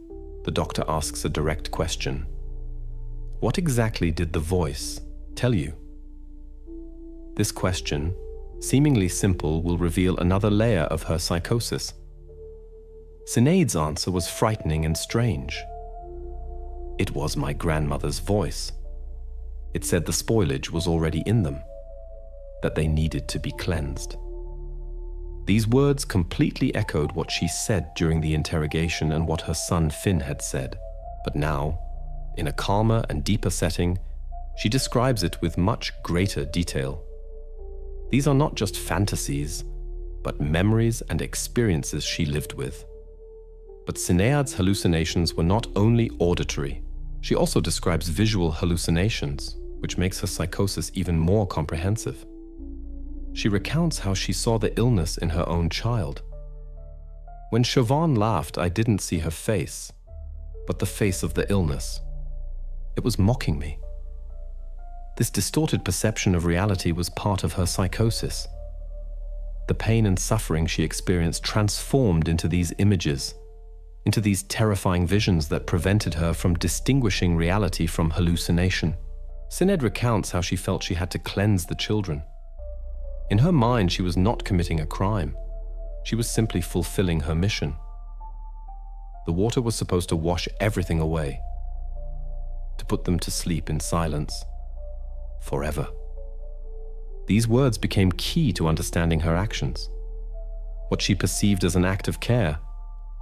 the doctor asks a direct question. What exactly did the voice tell you? This question, seemingly simple, will reveal another layer of her psychosis. Sinead's answer was frightening and strange. It was my grandmother's voice. It said the spoilage was already in them, that they needed to be cleansed. These words completely echoed what she said during the interrogation and what her son Finn had said. But now, in a calmer and deeper setting, she describes it with much greater detail. These are not just fantasies, but memories and experiences she lived with. But Sinead's hallucinations were not only auditory. She also describes visual hallucinations, which makes her psychosis even more comprehensive. She recounts how she saw the illness in her own child. When Siobhan laughed, I didn't see her face, but the face of the illness. It was mocking me. This distorted perception of reality was part of her psychosis. The pain and suffering she experienced transformed into these images, into these terrifying visions that prevented her from distinguishing reality from hallucination. Sinead recounts how she felt she had to cleanse the children. In her mind, she was not committing a crime. She was simply fulfilling her mission. The water was supposed to wash everything away, to put them to sleep in silence, forever. These words became key to understanding her actions. What she perceived as an act of care,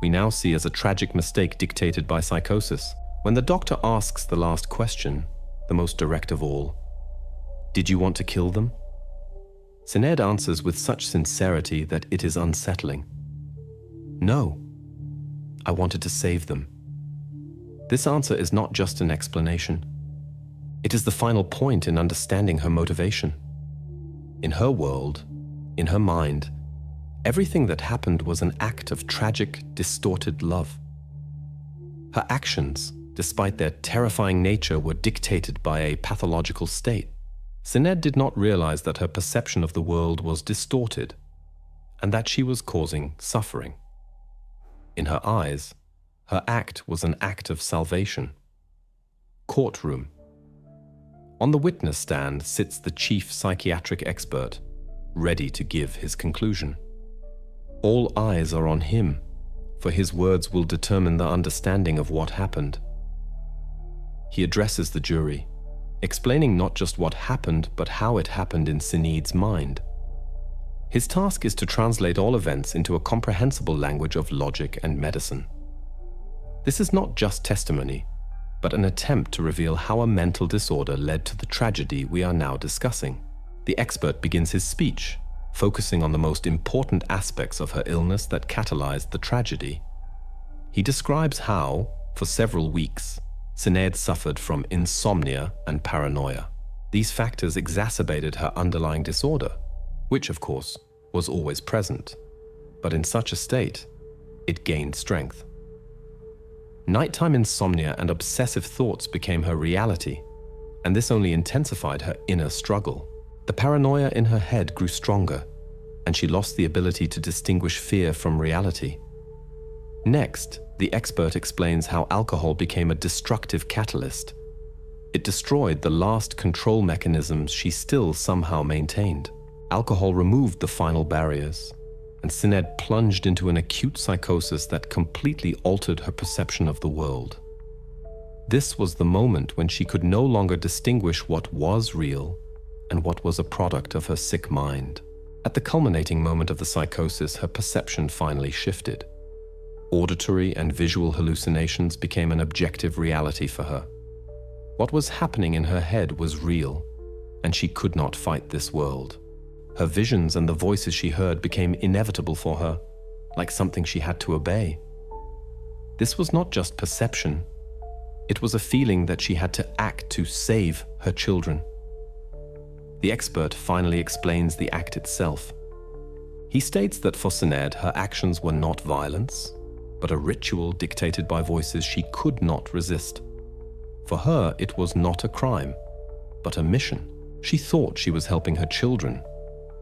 we now see as a tragic mistake dictated by psychosis. When the doctor asks the last question, the most direct of all, "Did you want to kill them?" Sinead answers with such sincerity that it is unsettling. "No, I wanted to save them." This answer is not just an explanation. It is the final point in understanding her motivation. In her world, in her mind, everything that happened was an act of tragic, distorted love. Her actions, despite their terrifying nature, were dictated by a pathological state. Sinead did not realize that her perception of the world was distorted and that she was causing suffering. In her eyes, her act was an act of salvation. Courtroom. On the witness stand sits the chief psychiatric expert, ready to give his conclusion. All eyes are on him, for his words will determine the understanding of what happened. He addresses the jury, explaining not just what happened, but how it happened in Sinead's mind. His task is to translate all events into a comprehensible language of logic and medicine. This is not just testimony, but an attempt to reveal how a mental disorder led to the tragedy we are now discussing. The expert begins his speech, focusing on the most important aspects of her illness that catalyzed the tragedy. He describes how, for several weeks, Sinead suffered from insomnia and paranoia. These factors exacerbated her underlying disorder, which, of course, was always present. But in such a state, it gained strength. Nighttime insomnia and obsessive thoughts became her reality, and this only intensified her inner struggle. The paranoia in her head grew stronger, and she lost the ability to distinguish fear from reality. Next, the expert explains how alcohol became a destructive catalyst. It destroyed the last control mechanisms she still somehow maintained. Alcohol removed the final barriers, and Sinead plunged into an acute psychosis that completely altered her perception of the world. This was the moment when she could no longer distinguish what was real and what was a product of her sick mind. At the culminating moment of the psychosis, her perception finally shifted. Auditory and visual hallucinations became an objective reality for her. What was happening in her head was real, and she could not fight this world. Her visions and the voices she heard became inevitable for her, like something she had to obey. This was not just perception. It was a feeling that she had to act to save her children. The expert finally explains the act itself. He states that for Sinead, her actions were not violence, but a ritual dictated by voices she could not resist. For her, it was not a crime, but a mission. She thought she was helping her children,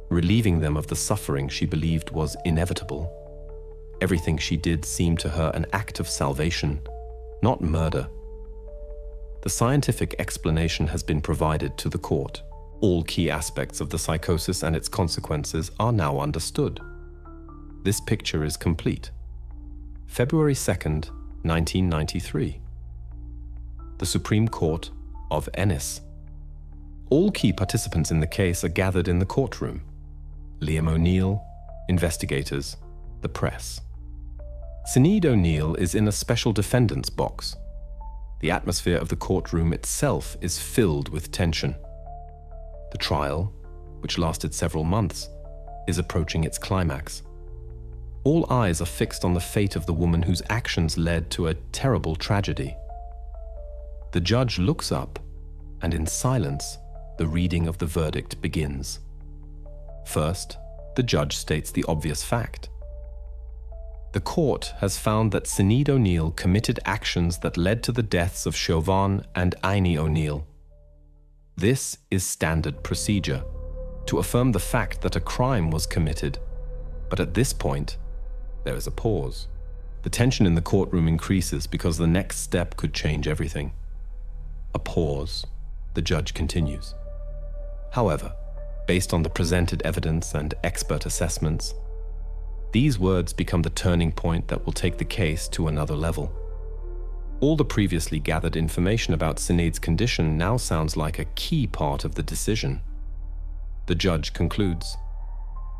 relieving them of the suffering she believed was inevitable. Everything she did seemed to her an act of salvation, not murder. The scientific explanation has been provided to the court. All key aspects of the psychosis and its consequences are now understood. This picture is complete. February 2nd, 1993. The Supreme Court of Ennis. All key participants in the case are gathered in the courtroom. Liam O'Neill, investigators, the press. Sinead O'Neill is in a special defendant's box. The atmosphere of the courtroom itself is filled with tension. The trial, which lasted several months, is approaching its climax. All eyes are fixed on the fate of the woman whose actions led to a terrible tragedy. The judge looks up, and in silence, the reading of the verdict begins. First, the judge states the obvious fact. The court has found that Sinead O'Neill committed actions that led to the deaths of Siobhan and Aine O'Neill. This is standard procedure, to affirm the fact that a crime was committed. But at this point, there is a pause. The tension in the courtroom increases because the next step could change everything. A pause. The judge continues. However, based on the presented evidence and expert assessments, these words become the turning point that will take the case to another level. All the previously gathered information about Sinead's condition now sounds like a key part of the decision. The judge concludes.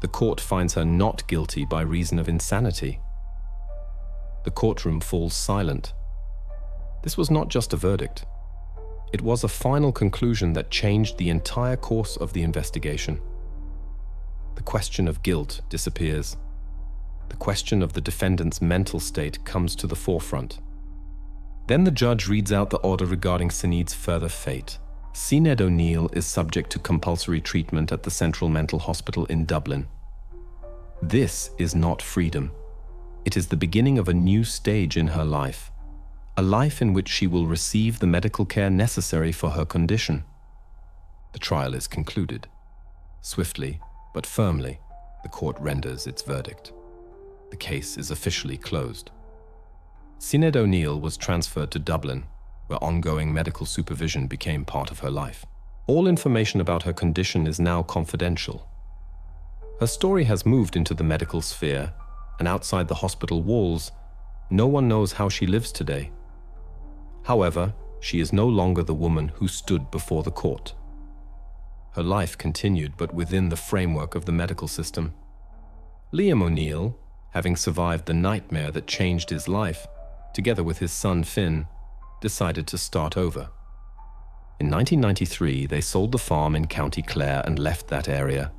The court finds her not guilty by reason of insanity. The courtroom falls silent. This was not just a verdict. It was a final conclusion that changed the entire course of the investigation. The question of guilt disappears. The question of the defendant's mental state comes to the forefront. Then the judge reads out the order regarding Sinead's further fate. Sinead O'Neill is subject to compulsory treatment at the Central Mental Hospital in Dublin. This is not freedom. It is the beginning of a new stage in her life, a life in which she will receive the medical care necessary for her condition. The trial is concluded. Swiftly but firmly, the court renders its verdict. The case is officially closed. Sinead O'Neill was transferred to Dublin, where ongoing medical supervision became part of her life. All information about her condition is now confidential. Her story has moved into the medical sphere, and outside the hospital walls, no one knows how she lives today. However, she is no longer the woman who stood before the court. Her life continued, but within the framework of the medical system. Liam O'Neill, having survived the nightmare that changed his life, together with his son Finn, decided to start over. In 1993, they sold the farm in County Clare and left that area.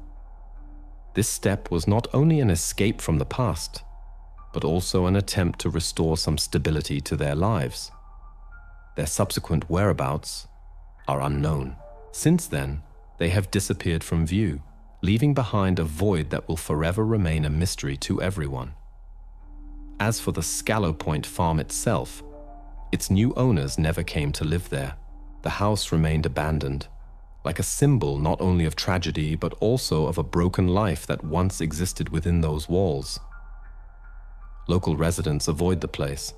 This step was not only an escape from the past, but also an attempt to restore some stability to their lives. Their subsequent whereabouts are unknown. Since then, they have disappeared from view, leaving behind a void that will forever remain a mystery to everyone. As for the Scallow Point farm itself, its new owners never came to live there. The house remained abandoned, like a symbol not only of tragedy but also of a broken life that once existed within those walls. Local residents avoid the place.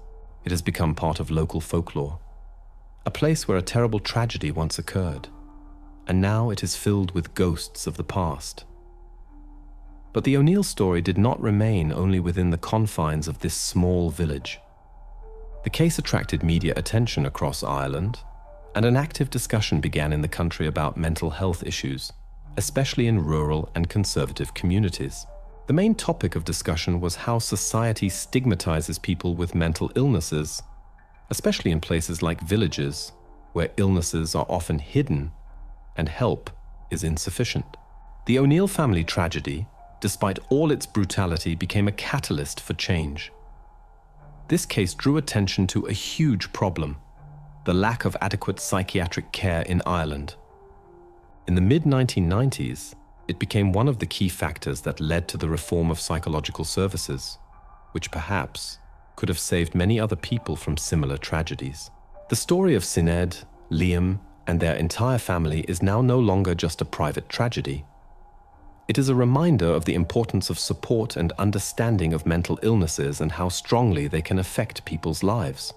It has become part of local folklore. A place where a terrible tragedy once occurred, and now it is filled with ghosts of the past. But the O'Neill story did not remain only within the confines of this small village. The case attracted media attention across Ireland, and an active discussion began in the country about mental health issues, especially in rural and conservative communities. The main topic of discussion was how society stigmatizes people with mental illnesses, especially in places like villages, where illnesses are often hidden and help is insufficient. The O'Neill family tragedy, despite all its brutality, became a catalyst for change. This case drew attention to a huge problem: the lack of adequate psychiatric care in Ireland. In the mid-1990s, it became one of the key factors that led to the reform of psychological services, which perhaps could have saved many other people from similar tragedies. The story of Sinead, Liam, and their entire family is now no longer just a private tragedy. It is a reminder of the importance of support and understanding of mental illnesses and how strongly they can affect people's lives.